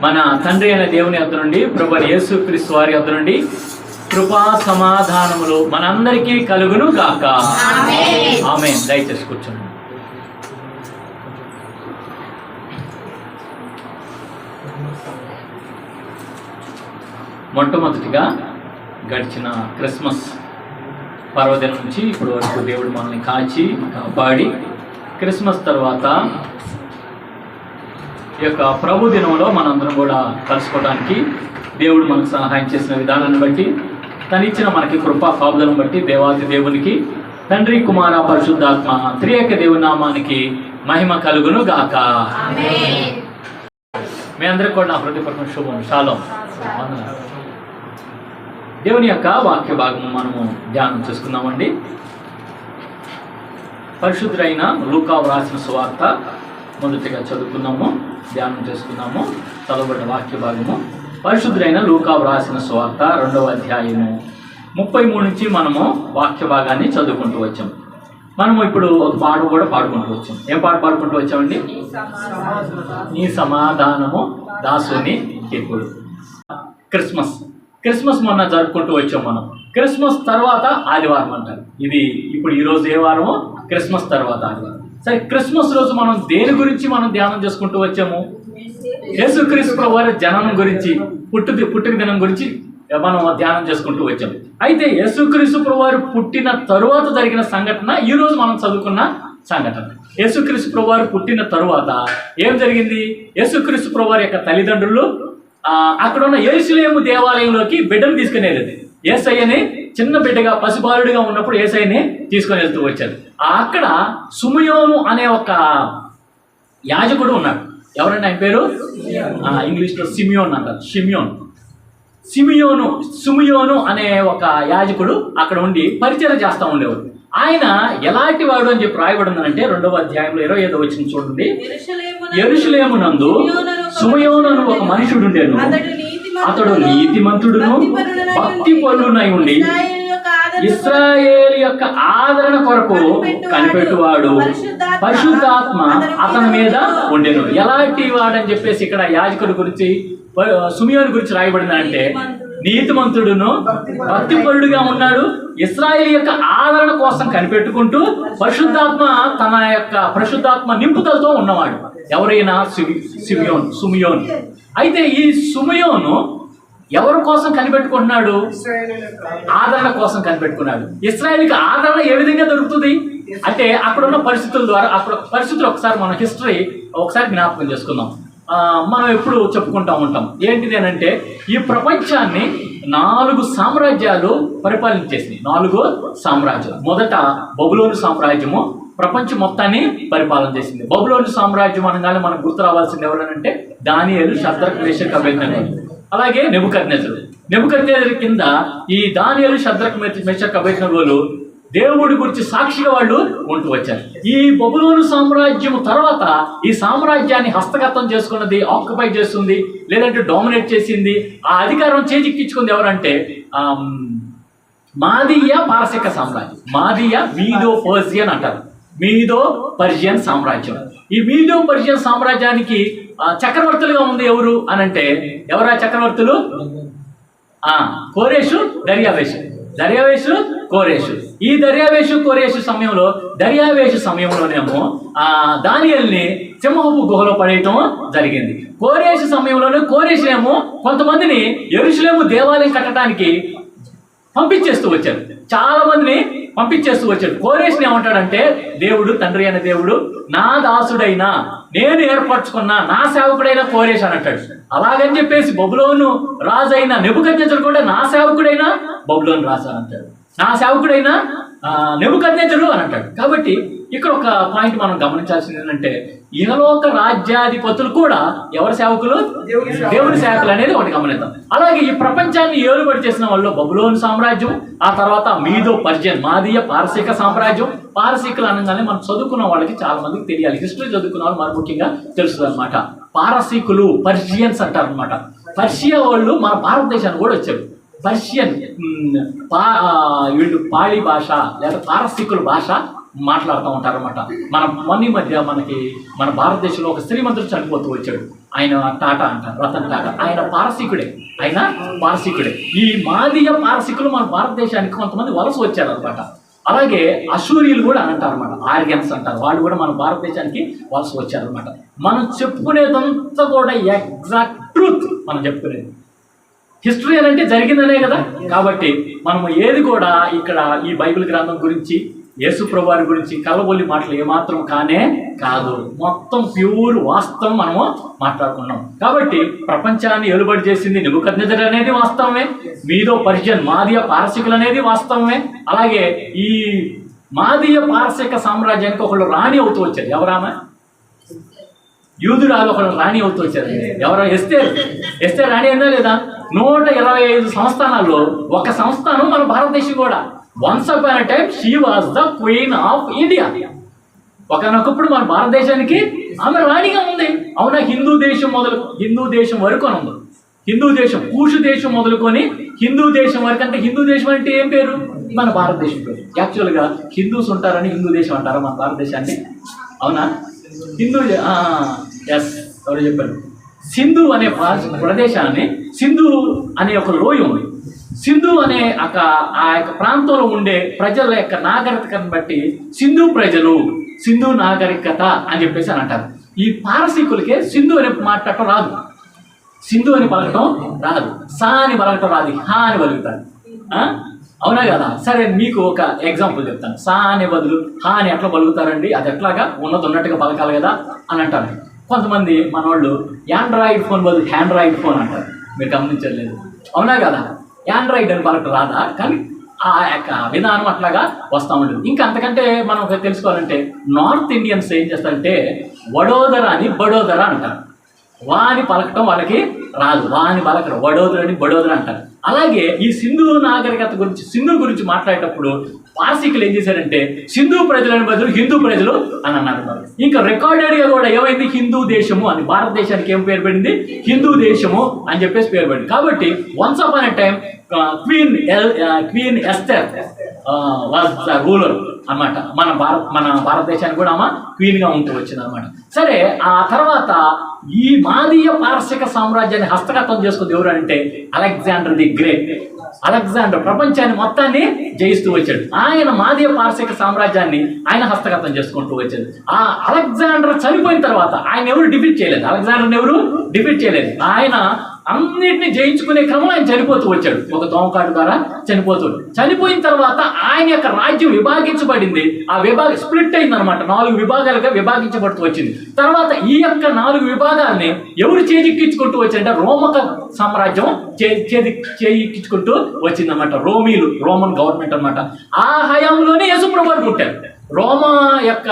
మన తండ్రి అయిన దేవుని యొద్ద నుండి ప్రభువైన యేసుక్రీస్తు వారి యొద్ద నుండి కృపా సమాధానములు మనందరికీ కలుగును గాక. ఆమేన్. దయచేసి కూర్చోండి. మొట్టమొదటిగా గడిచిన క్రిస్మస్ పర్వదినం నుంచి ఇప్పటి వరకు దేవుడు మనల్ని కాపాడి క్రిస్మస్ తర్వాత ఈ యొక్క ప్రభు దినంలో మనందరం కూడా కలుసుకోవడానికి దేవుడు మనకు సహాయం చేసిన విధానాన్ని బట్టి తను ఇచ్చిన మనకి కృపా కాపుదలను బట్టి దేవాది దేవునికి తండ్రి కుమార పరిశుద్ధాత్మ త్రియేక దేవుని నామానికి మహిమ కలుగును గాక. మీ అందరికి కూడా నా హృదయపూర్వక శుభం. షాలోమ్. దేవుని యొక్క వాక్య భాగము మనము ధ్యానం చేసుకుందామండి. పరిశుద్ధుడైన లూకా వ్రాసిన సువార్త మొదటిగా చదువుకున్నాము, ధ్యానం చేసుకున్నాము. చదవబడ్డ వాక్య భాగము పరిశుద్ధుడైన లూకా వ్రాసిన సువార్త 2వ అధ్యాయము 33 నుంచి మనము వాక్య భాగాన్ని చదువుకుంటూ వచ్చాము. మనము ఇప్పుడు ఒక పాట కూడా పాడుకుంటూ వచ్చాం. ఏం పాట పాడుకుంటూ వచ్చామండి? నీ సమాధానము దాసుని ఎప్పుడు. క్రిస్మస్ మొన్న జరుపుకుంటూ వచ్చాం మనం. క్రిస్మస్ తర్వాత ఆదివారం అంటారు. ఇది ఇప్పుడు ఈరోజు ఏ వారమో క్రిస్మస్ తర్వాత ఆదివారం. సరే, క్రిస్మస్ రోజు మనం దేని గురించి మనం ధ్యానం చేసుకుంటూ వచ్చాము? యేసుక్రీస్తు ప్రభువారి జననం గురించి, పుట్టుక దినం గురించి మనం ధ్యానం చేసుకుంటూ వచ్చాము. అయితే యేసుక్రీస్తు ప్రభువారు పుట్టిన తరువాత జరిగిన సంఘటన ఈరోజు మనం చదువుకున్న సంఘటన. యేసుక్రీస్తు ప్రభువారు పుట్టిన తరువాత ఏం జరిగింది? యేసుక్రీస్తు ప్రభువారి యొక్క తల్లిదండ్రులు అక్కడ ఉన్న యెరూషలేము దేవాలయంలోకి బిడ్డను తీసుకుని వెళ్ళేది. యేసయ్యని చిన్న బిడ్డగా పసిబాలుడిగా ఉన్నప్పుడు యేసయ్యని తీసుకొని వెళ్తూ వచ్చారు. అక్కడ సుమయోను అనే ఒక యాజకుడు ఉన్నాడు. ఎవరంటే ఆయన పేరు ఇంగ్లీష్లో సిమియోన్ అంటారు. సుమయోను అనే ఒక యాజకుడు అక్కడ ఉండి పరిచయం చేస్తూ ఉండేవాడు. ఆయన ఎలాంటి వాడు అని చెప్పి రాయబడిందంటే 2వ అధ్యాయంలో 25వ వచనం చూడండి. యెరూషలేమునందు సుమయోను ఒక మనుషుడు ఉండేను. అతడు నీతిమంతుడును భక్తిపరుడునై ఉండి ఇశ్రాయేలు యొక్క ఆదరణ కొరకు కనిపెట్టువాడు, పరిశుద్ధాత్మ అతని మీద ఉండెను. ఎలాంటి వాడని చెప్పేసి ఇక్కడ యాజకుడి గురించి సుమయోను గురించి రాయబడిందంటే నీతిమంతుడును భక్తిపరుడుగా ఉన్నాడు, ఇశ్రాయేలు యొక్క ఆదరణ కోసం కనిపెట్టుకుంటూ తన యొక్క పరిశుద్ధాత్మ నింపుదలతో ఉన్నవాడు. ఎవరైనా సుమయోను. అయితే ఈ సుమయోను ఎవరి కోసం కనిపెట్టుకుంటున్నాడు? ఆదరణ కోసం కనిపెట్టుకున్నాడు. ఇశ్రాయేలుకి ఆదరణ ఏ విధంగా దొరుకుతుంది అంటే అక్కడున్న పరిస్థితుల ద్వారా, అక్కడ పరిస్థితులు ఒకసారి మన హిస్టరీ ఒకసారి జ్ఞాపకం చేసుకుందాం. మనం ఎప్పుడు చెప్పుకుంటూ ఉంటాం. ఏంటిది అంటే ఈ ప్రపంచాన్ని 4 సామ్రాజ్యాలు పరిపాలించేసింది. 4 సామ్రాజ్యాలు. మొదట బబులోను సామ్రాజ్యము ప్రపంచం మొత్తాన్ని పరిపాలన చేసింది. బబులోను సామ్రాజ్యం అనగానే మనకు గుర్తు రావాల్సింది ఎవరనంటే దానియేలు, షద్రక్, మేషక్, అబేద్నెగో. అలాగే నెబుకద్నెజరు కింద ఈ దానియేలు, షద్రక్, మేషక్, అబేద్నెగోలు దేవుడి గురించి సాక్షిగా వాళ్ళు ఉంటూ వచ్చారు. ఈ బబులోను సామ్రాజ్యం తర్వాత ఈ సామ్రాజ్యాన్ని హస్తగతం చేసుకున్నది, ఆక్యుపై చేస్తుంది, లేదంటే డామినేట్ చేసింది, ఆ అధికారం చేజిక్కించుకుంది ఎవరంటే మాదీయ పారసిక సామ్రాజ్యం. మీదో పర్షియన్ అంటారు. మీదో పర్షియన్ సామ్రాజ్యం. ఈ మీదో పర్షియన్ సామ్రాజ్యానికి చక్రవర్తులుగా ఉంది ఎవరు అనంటే ఎవరా చక్రవర్తులు? కోరేషు, దర్యావేషు, కోరేషు. ఈ దర్యావేషు సమయంలోనేమో దానియేలుని సింహపు గుహలో పడేయటం జరిగింది. కోరేషేమో కొంతమందిని యెరూషలేము దేవాలయం కట్టడానికి పంపించేస్తూ వచ్చారు. చాలా మందిని పంపించేస్తూ వచ్చాడు. కోరేషుని ఏమంటాడంటే దేవుడు, తండ్రి అయిన దేవుడు, నా దాసుడైనా నేను ఏర్పరచుకున్న నా సేవకుడైన కోరేష్ అని అంటాడు. అలాగని చెప్పేసి బబులోను రాజు అయిన నెబుకద్నెజరు కూడా నా సేవకుడైనా బబులోను రాజు అని అంటాడు, నా సేవకుడైన నెబుకద్నెజరు అని అంటాడు. కాబట్టి ఇక్కడ ఒక పాయింట్ మనం గమనించాల్సింది ఏంటంటే ఇహలోక రాజ్యాధిపతులు కూడా ఎవరి సేవకులు? దేవుని సేవకులు అనేది ఒకటి గమనిద్దాం. అలాగే ఈ ప్రపంచాన్ని ఏలుబడి చేసిన వాళ్ళు బబులోను సామ్రాజ్యం, ఆ తర్వాత మీదో పర్షియన్, మాదీయ పారసీక సామ్రాజ్యం. పారసీకులు అనగానే మనం చదువుకున్న వాళ్ళకి చాలా మందికి తెలియాలి, హిస్టరీ చదువుకున్న వాళ్ళు మరి ముఖ్యంగా తెలుస్తుంది అనమాట. పారసీకులు, పర్షియన్స్ అంటారు అనమాట. పర్షియా వాళ్ళు మన భారతదేశానికి కూడా వచ్చారు. పర్షియన్ వీళ్ళు పాళీ భాష లేదా పారసీకుల భాష మాట్లాడుతూ ఉంటారన్నమాట. మన మొన్న మధ్య మన భారతదేశంలో ఒక శ్రీమంతుడు చనిపోతూ వచ్చాడు. ఆయన టాటా అంటారు, రతన్ టాటా. ఆయన పారసీకుడే. ఈ మాదీయ పారసీకులు మన భారతదేశానికి కొంతమంది వలస వచ్చారు అనమాట. అలాగే అశూరియులు కూడా అంటారు అనమాట, ఆర్యన్స్ అంటారు. వాళ్ళు కూడా మన భారతదేశానికి వలస వచ్చారనమాట. మనం చెప్పుకునేదంతా కూడా ఎగ్జాక్ట్ ట్రూత్. మనం చెప్పుకునేది హిస్టరీ అని అంటే జరిగిందనే కదా. కాబట్టి మనము ఏది కూడా ఇక్కడ ఈ బైబిల్ గ్రంథం గురించి, యేసు ప్రభు వారి గురించి కళ్ళబొల్లి మాటలు ఏమాత్రం కానే కాదు. మొత్తం ప్యూర్ వాస్తవం మనము మాట్లాడుకున్నాం. కాబట్టి ప్రపంచాన్ని ఏలుబడి చేసింది నెబుకద్నెజర్ అనేది వాస్తవమే. మీదో పర్షియన్ మాదీయ పారసీకులు అనేది వాస్తవమే. అలాగే ఈ మాదీయ పారసీక సామ్రాజ్యానికి ఒకళ్ళు రాణి అవుతూ వచ్చారు. ఎవరామె? యూదురాలు ఒకళ్ళు రాణి అవుతూ వచ్చారు. ఎవరో ఎస్తేర్ రాణి అయిందా లేదా? 125 సంస్థానాల్లో ఒక సంస్థానం మన భారతదేశం కూడా. Once upon a time she was the queen of India. ఒకనొకప్పుడు మన భారతదేశానికి ఆమె రాణిగా ఉంది. అవునా? హిందూ దేశం వరకు అని ఉంది. హిందూ దేశం, కూషు దేశం మొదలుకొని హిందూ దేశం వరకు. అంటే హిందూ దేశం అంటే ఏం పేరు? మన భారతదేశం పేరు. యాక్చువల్గా హిందూస్ ఉంటారని హిందూ దేశం అంటారా మన భారతదేశాన్ని? అవునా? ఎవరు చెప్పారు? సింధు అనే ప్రదేశాన్ని, సింధు అనే ఒక లోయ ఉంది. సింధు అనే ఆ యొక్క ప్రాంతంలో ఉండే ప్రజల యొక్క నాగరికతను బట్టి సింధు నాగరికత అని చెప్పేసి అని అంటారు. ఈ పారసీకులకే సింధు అని మాట్లాడటం రాదు, సింధు అని పలకటం రాదు, సా అని పలకటం రాదు, హా అని పలుకుతారు. అవునా కదా? సరే, మీకు ఒక ఎగ్జాంపుల్ చెప్తాను. సా అనే బదులు హా అని ఎట్లా పలుకుతారండి? అది ఎట్లాగా ఉన్నట్టుగా పలకాలి కదా అని అంటారు. కొంతమంది మనోళ్ళు యాండ్రాయిడ్ ఫోన్ బదులు హ్యాండ్రాయిడ్ ఫోన్ అంటారు. మీరు గమనించలేదు? అవునా కదా? యాండ్రాయిడ్ అని పలకటం రాదా? కానీ ఆ యొక్క విధానం అట్లాగా వస్తూ ఉంటుంది. ఇంకా అంతకంటే మనం తెలుసుకోవాలంటే నార్త్ ఇండియన్స్ ఏం చేస్తారంటే వడోదర అని బడోదర అంటారు. వాని పలకటం వాళ్ళకి రాదు, వాని పలకడం వడోదర అని బడోదర అంటారు. అలాగే ఈ సింధు నాగరికత గురించి, సింధు గురించి మాట్లాడేటప్పుడు పారసీకులు ఏం చేశారంటే సింధు ప్రజలని బదులు హిందూ ప్రజలు అని అన్నారు. ఇంకా రికార్డెడ్గా కూడా ఏమైంది? హిందూ దేశము అని. భారతదేశానికి ఏం పేరు పడింది? హిందూ దేశము అని చెప్పేసి పేరు పడింది. కాబట్టి once upon a time queen Esther was the ruler అన్నమాట. మన భారతదేశానికి కూడా ఆమె క్వీన్గా ఉంటూ వచ్చింది అనమాట. సరే, ఆ తర్వాత ఈ మాదీయ పారసీక సామ్రాజ్యాన్ని హస్తగతం చేసుకుంది ఎవరు అంటే అలెగ్జాండర్ ది గ్రేట్. అలెగ్జాండర్ ప్రపంచాన్ని మొత్తాన్ని జయిస్తూ వచ్చాడు. ఆయన మాదీయ పారసీక సామ్రాజ్యాన్ని ఆయన హస్తగతం చేసుకుంటూ వచ్చాడు. ఆ అలెగ్జాండర్ చనిపోయిన తర్వాత ఆయన ఎవరు డిఫీట్ చేయలేదు. ఆయన అన్నిటిని జయించుకునే క్రమంలో ఆయన చనిపోతూ వచ్చాడు. ఒక దోమకాడు ద్వారా చనిపోయిన తర్వాత ఆయన యొక్క రాజ్యం విభాగించబడింది. ఆ స్ప్లిట్ అయింది అనమాట. 4 విభాగాలుగా విభాగించబడుతూ వచ్చింది. తర్వాత ఈ యొక్క 4 విభాగాల్ని ఎవరు చేజిక్కించుకుంటూ వచ్చారంటే రోమక సామ్రాజ్యం చేజిక్కించుకుంటూ వచ్చిందన్నమాట. రోమన్ గవర్నమెంట్ అనమాట. ఆ హయాంలోనే యేసుప్రభువు పుట్టారు. రోమా యొక్క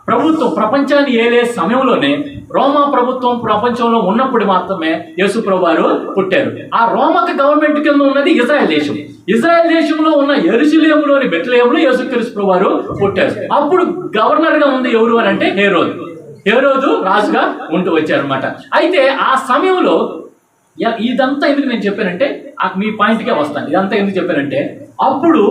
ప్రభుత్వం ప్రపంచాన్ని ఏలే సమయంలోనే రోమా ప్రభుత్వం ప్రపంచంలో ఉన్నప్పుడు మాత్రమే యేసుప్రభువు వారు పుట్టారు. ఆ రోమక గవర్నమెంట్ కింద ఉన్నది ఇజ్రాయెల్ దేశం. ఇజ్రాయెల్ దేశంలో ఉన్న యెరూషలేములోని బెత్లెహేములో యేసుక్రీస్తు వారు పుట్టారు. అప్పుడు గవర్నర్గా ఉంది ఎవరు అని అంటే హేరోదు రాజుగా ఉంటూ వచ్చారనమాట. అయితే ఆ సమయంలో ఇదంతా ఎందుకు నేను చెప్పానంటే మీ పాయింట్కే వస్తాను. ఇదంతా ఎందుకు చెప్పానంటే అప్పుడు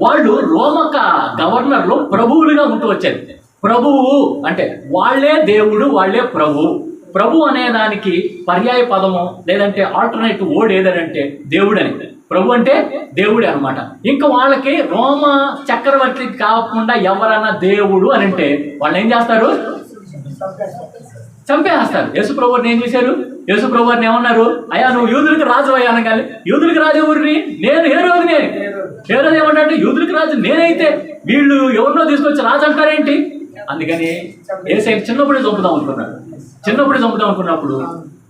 వాళ్ళు రోమక గవర్నర్లు ప్రభువులుగా ఉంటూ వచ్చారు. ప్రభువు అంటే వాళ్ళే దేవుడు, వాళ్ళే ప్రభు అనే దానికి పర్యాయ పదము లేదంటే ఆల్టర్నేటివ్ వర్డ్ ఏదంటే దేవుడని. ప్రభు అంటే దేవుడే అనమాట. ఇంకా వాళ్ళకి రోమ చక్రవర్తి కాకుండా ఎవరన్నా దేవుడు అని అంటే వాళ్ళు ఏం చేస్తారు? చంపేస్తారు. యేసుప్రభుని ఏం చేశారు? యేసుప్రభుని ఏమన్నారు? అయ్యా నువ్వు యూదులకు రాజు అయ్యా అనగానే, యూదులకు రాజు ఎవరిని? నేను హేరోదునే. హేరోదు ఏమంటే యూదులకు రాజు నేనైతే వీళ్ళు ఎవరినో తీసుకొచ్చి రాజు అంటారేంటి? అందుకని యేసయ్యని చిన్నప్పుడే చంపుదాం అనుకున్నప్పుడు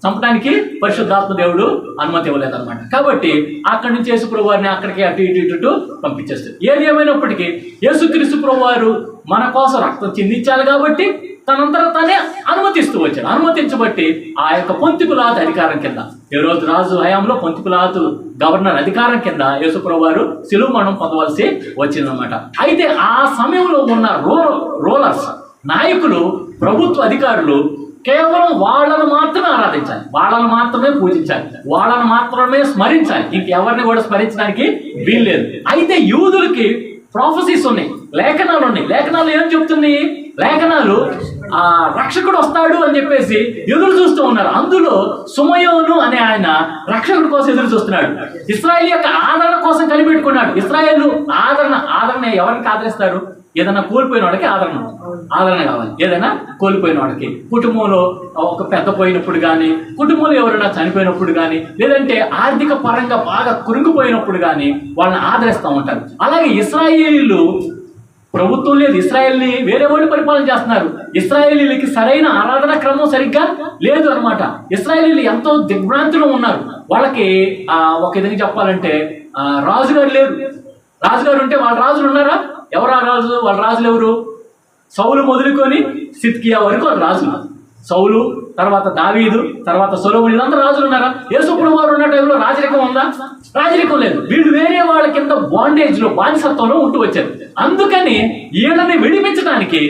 చంపడానికి పరిశుద్ధాత్మ దేవుడు అనుమతి ఇవ్వలేదన్నమాట. కాబట్టి అక్కడి నుంచి యేసుప్రభు వారిని అక్కడికి అటు ఇటు పంపించేస్తారు. ఏది ఏమైనప్పటికీ యేసుక్రీస్తు ప్రభు వారు మన కోసం రక్తం చిందించాలి కాబట్టి తనంతట తానే అనుమతించబట్టి ఆ యొక్క పొంతి పిలాతు అధికారం కింద, హేరోదు రాజు హయాంలో పొంతి పిలాతు గవర్నర్ అధికారం కింద యేసుప్రభు వారు శిలువ మరణం పొందవలసి వచ్చిందనమాట. అయితే ఆ సమయంలో ఉన్న రూలర్స్, నాయకులు, ప్రభుత్వ అధికారులు కేవలం వాళ్ళను మాత్రమే ఆరాధించాలి, వాళ్ళను మాత్రమే పూజించాలి, వాళ్ళను మాత్రమే స్మరించాలి. ఇంకెవరిని కూడా స్మరించడానికి వీల్లేదు. అయితే యూదులకి ప్రాఫెసీస్ ఉన్నాయి, లేఖనాలు ఉన్నాయి. లేఖనాలు ఏం చెప్తుంది? లేఖనాలు ఆ రక్షకుడు వస్తాడు అని చెప్పేసి ఎదురు చూస్తూ ఉన్నారు. అందులో సుమయోను అనే ఆయన రక్షకుడి కోసం ఎదురు చూస్తున్నాడు. ఇశ్రాయేలు యొక్క ఆదరణ కోసం కనిపెట్టుకున్నాడు. ఇశ్రాయేలు ఆదరణ ఎవరికి ఆదరిస్తారు? ఏదైనా కోల్పోయిన వాడికి ఆదరణ కావాలి. ఏదైనా కోల్పోయిన వాడికి, కుటుంబంలో ఒక పెద్ద పోయినప్పుడు కానీ, కుటుంబంలో ఎవరైనా చనిపోయినప్పుడు కానీ, లేదంటే ఆర్థిక పరంగా బాగా కురుంగిపోయినప్పుడు కానీ వాళ్ళని ఆదరిస్తూ ఉంటారు. అలాగే ఇశ్రాయేలీలు ప్రభుత్వం లేదు, ఇశ్రాయేల్ని వేరే వాళ్ళు పరిపాలన చేస్తున్నారు. ఇశ్రాయేలీలకి సరైన ఆరాధన క్రమం సరిగ్గా లేదు అనమాట. ఇశ్రాయేలీలు ఎంతో దిగ్భ్రాంతిలో ఉన్నారు. వాళ్ళకి ఒక విధంగా చెప్పాలంటే రాజుగారు లేరు. రాజుగారు ఉంటే వాళ్ళ రాజులు ఉన్నారా? ఎవరు ఆ రాజు? వాళ్ళ రాజులు ఎవరు? సౌలు మొదలుకొని సిద్కియా వరకు వాళ్ళ రాజులు. సౌలు, తర్వాత దావీదు, తర్వాత సొలొమోను, వీళ్ళందరూ రాజులు ఉన్నారా? యేసుప్రభు వారు ఉన్న టైంలో రాజరికం ఉందా? రాజరికం లేదు. వీళ్ళు వేరే వాళ్ళ కింద బాండేజ్ లో, బానిసత్వంలో ఉంటూ వచ్చారు. అందుకని వీళ్ళని విడిపించడానికి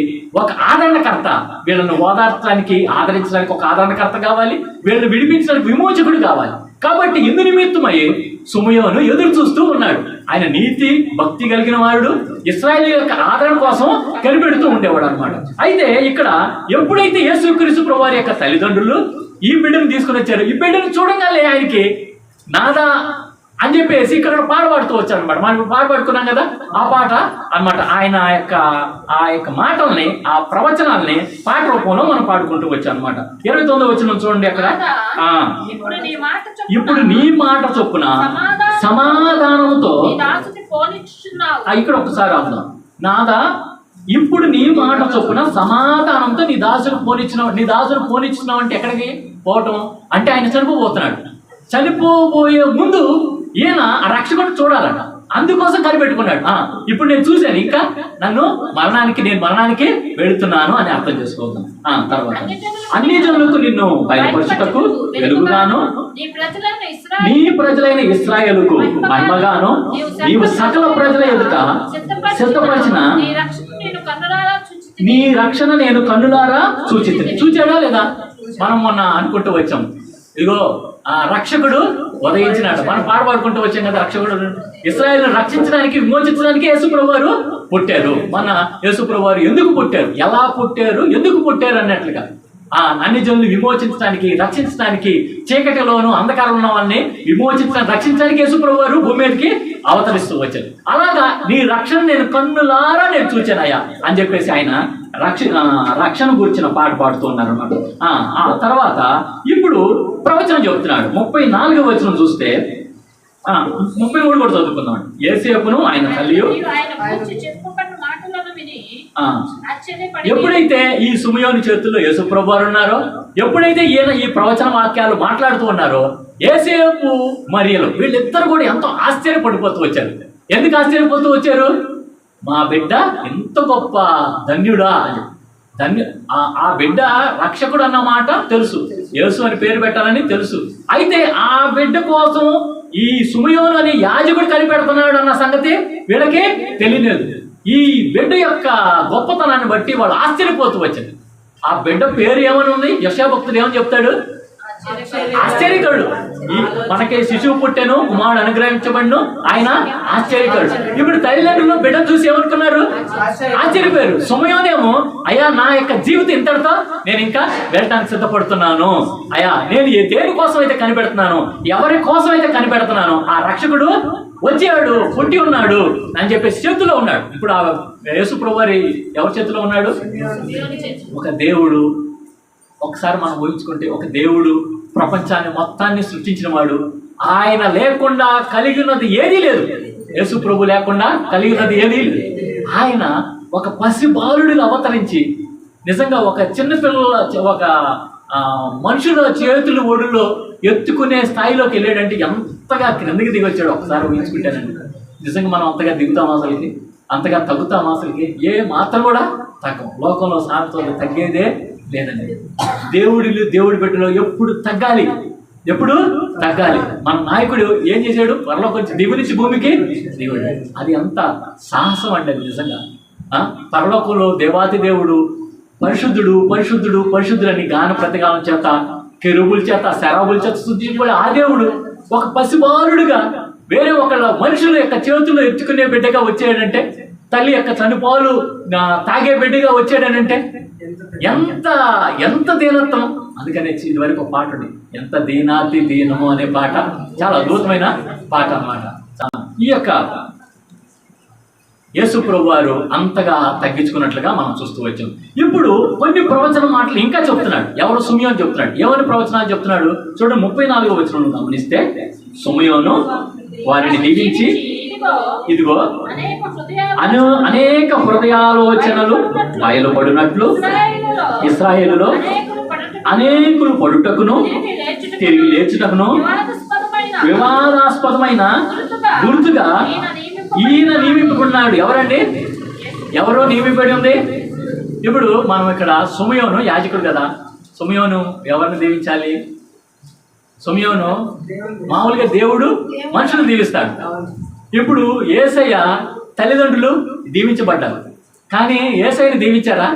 ఒక ఆదరణకర్త, వీళ్ళని ఓదార్చడానికి, ఆదరించడానికి ఒక ఆదరణకర్త కావాలి. వీళ్ళని విడిపించడానికి విమోచకుడు కావాలి. కాబట్టి ఇందు నిమిత్తమై సుమయోను ఎదురు చూస్తూ ఉన్నాడు. ఆయన నీతి భక్తి కలిగిన వాడు, ఇశ్రాయేలు యొక్క ఆదరణ కోసం కనిపెడుతూ ఉండేవాడు అనమాట. అయితే ఇక్కడ ఎప్పుడైతే యేసుక్రీస్తు ప్రభువారి యొక్క తల్లిదండ్రులు ఈ బిడ్డను తీసుకుని వచ్చారు, ఈ బిడ్డను చూడగానే ఆయనకి నాదా అని చెప్పేసి ఇక్కడ పాట పాడుతూ వచ్చాడు అనమాట. మనం పాట పాడుకున్నాం కదా, ఆ పాట అన్నమాట. ఆయన ఆ యొక్క మాటల్ని, ఆ ప్రవచనాల్ని పాట రూపంలో మనం పాడుకుంటూ వచ్చాం అనమాట. 29వ వచనం చూడండి అక్కడ. ఇప్పుడు నీ మాట చొప్పున సమాధానంతో, ఇక్కడ ఒకసారి అవుదాం. నాదా ఇప్పుడు నీ మాట చొప్పున సమాధానంతో నీ దాసును పోనిచ్చినావు అంటే ఎక్కడికి పోవటం అంటే ఆయన చనిపోబోతున్నాడు. చనిపోబోయే ముందు ఈయన ఆ రక్షకుడు చూడాలట. అందుకోసం కనిపెట్టుకున్నాడు. ఇప్పుడు నేను చూశాను, ఇంకా నేను మరణానికి వెళుతున్నాను అని అర్థం చేసుకోవద్దాం. తర్వాత అన్ని జనులకు నిన్ను బయలుపరచుటకు వెలుగుగాను, నీ ప్రజలైన ఇశ్రాయేలుకు మహిమగాను నీవు సకల ప్రజల ఎదుట సిద్ధపరిచిన నీ రక్షణ నేను కన్నులారా చూచాడా లేదా? మనం మొన్న అనుకుంటూ వచ్చాం, ఇదిగో ఆ రక్షకుడు ఉదయించినాడు. మనం పాడుకుంటూ వచ్చాం కదా. రక్షకుడు ఇశ్రాయేలును రక్షించడానికి, విమోచించడానికి యేసుప్రభు వారు పుట్టారు. మన యేసుప్రభు వారు ఎందుకు పుట్టారు, ఎలా పుట్టారు, ఎందుకు పుట్టారు అన్నట్లుగా అన్ని జనులు విమోచించడానికి, రక్షించడానికి, చీకటిలోను అంధకారంలో ఉన్న వాళ్ళని విమోచించడానికి, రక్షించడానికి యేసుప్రభు వారు భూమి మీదకి అవతరిస్తూ వచ్చారు. అలాగా నీ రక్షణ నేను కన్నులారా నేను చూచానయ్యా అని చెప్పేసి ఆయన రక్షణ గురించిన పాట పాడుతూ ఉన్నారు అన్నమాట. ఆ తర్వాత ఇప్పుడు ప్రవచనం చెబుతున్నాడు. 34వ వచనం చూస్తే 33 కూడా చదువుకుందాం. యేసేపును ఆయన తల్లియు ఎప్పుడైతే ఈ సుమయోని చేతుల్లో యేసుప్రభు వారు ఉన్నారో, ఎప్పుడైతే ఈయన ఈ ప్రవచన వాక్యాలు మాట్లాడుతూ ఉన్నారో, యేసేపు మరియలు వీళ్ళిద్దరు కూడా ఎంతో ఆశ్చర్యపడిపోతూ వచ్చారు. ఎందుకు ఆశ్చర్యపోతూ వచ్చారు? మా బిడ్డ ఎంత గొప్ప ధన్యుడా అని. ఆ బిడ్డ రక్షకుడు అన్నమాట తెలుసు, యేసు అని పేరు పెట్టాలని తెలుసు. అయితే ఆ బిడ్డ కోసం ఈ సుమయోను అనే యాజకుడు కనిపెడుతున్నాడు అన్న సంగతి వీళ్ళకి తెలియలేదు. ఈ బిడ్డ యొక్క గొప్పతనాన్ని బట్టి వాళ్ళు ఆశ్చర్యపోతూ వచ్చారు. ఆ బిడ్డ పేరు ఏమని ఉంది? యెషయా భక్తుడు ఏమని చెప్తాడు? ఆశ్చర్యకరుడు. మనకి శిశువు పుట్టెను, కుమారుడు అనుగ్రహించబడును, ఆయన ఆశ్చర్యకరుడు. ఇప్పుడు తల్లిదండ్రులు బిడ్డను చూసి ఏమనుకున్నారు? ఆశ్చర్యపోయారు. సుమయోనేమో, అయ్యా నా యొక్క జీవితం ఇంతటితో నేను ఇంకా వెళ్ళటానికి సిద్ధపడుతున్నాను, అయ్యా నేను దేని కోసం అయితే కనిపెడుతున్నాను, ఎవరి కోసం అయితే కనిపెడుతున్నాను, ఆ రక్షకుడు వచ్చాడు, పుట్టి ఉన్నాడు అని చెప్పేసి చేతిలో ఉన్నాడు. ఇప్పుడు ఆ యేసుప్రభు వారి ఎవరి చేతిలో ఉన్నాడు? ఒక దేవుడు. ఒకసారి మనం ఊహించుకుంటే, ఒక దేవుడు ప్రపంచాన్ని మొత్తాన్ని సృష్టించిన వాడు. ఆయన లేకుండా కలిగినది ఏదీ లేదు. యేసు ప్రభు లేకుండా కలిగినది ఏదీ లేదు. ఆయన ఒక పసి బాలుడిగా అవతరించి నిజంగా ఒక చిన్నపిల్లల, ఒక మనుషుల చేతులు ఒడిలో ఎత్తుకునే స్థాయిలోకి వెళ్ళాడంటే ఎంతగా క్రిందకి దిగి వచ్చాడు ఒకసారి ఊహించుకుంటానండి. నిజంగా మనం అంతగా దిగుతాం అసలుకి, అంతగా తగ్గుతాం అసలుకి, ఏ మాత్రం కూడా తగ్గం. లోకంలో సామెతలు తగ్గేదే లేదండి. దేవుడి బిడ్డలో ఎప్పుడు తగ్గాలి. మన నాయకుడు ఏం చేశాడు? పరలోకం దిగు నుంచి భూమికి దేవుడు. అది ఎంత సాహసం అండి అది నిజంగా. పరలోకంలో దేవాతి దేవుడు పరిశుద్ధుడు అని గాన ప్రతిగానం చేత, కెరూబుల చేత, శరాబుల చేత స్తుతించబడే ఆ దేవుడు ఒక పసిబాలుడుగా వేరే ఒకళ్ళ మనుషుల యొక్క చేతుల్లో ఎత్తుకునే బిడ్డగా వచ్చాడంటే తల్లి యొక్క చనిపాలు తాగే బిడ్డగా వచ్చాడనంటే ఎంత ఎంత దీనత్వం. అందుకనే ఇదివరకు ఒక పాట ఉంది, ఎంత దీనాతి దీనము అనే పాట, చాలా అద్భుతమైన పాట అన్నమాట. ఈ యొక్క యేసు ప్రభు వారు అంతగా తగ్గించుకున్నట్లుగా మనం చూస్తూ వచ్చాం. ఇప్పుడు కొన్ని ప్రవచన మాటలు ఇంకా చెప్తున్నాడు. ఎవరు? సుమియోను చెప్తున్నాడు. ఎవరి ప్రవచనాలు చెప్తున్నాడు? చూడండి 34వ వచనం గమనిస్తే, సుమియోను వారిని దీవించి ఇదిగో అనేక హృదయాలోచనలు బయలుపడినట్లు ఇశ్రాయేలులో అనేకులు పడుటకును తిరిగి లేచుటకును వివాదాస్పదమైన గుర్తుగా ఈయన నియమింపుకున్నాడు. ఎవరండి? ఎవరో నియమింపడి ఉంది. ఇప్పుడు మనం ఇక్కడ సుమియోను యాజకుడు కదా, సుమియోను ఎవరిని దీవించాలి? సుమియోను మామూలుగా దేవుడు మనుషులు దీవిస్తాడు. ఇప్పుడు యేసయ్య తల్లిదండ్రులు దీవించబడ్డారు, కానీ యేసయ్యని దీవించారా?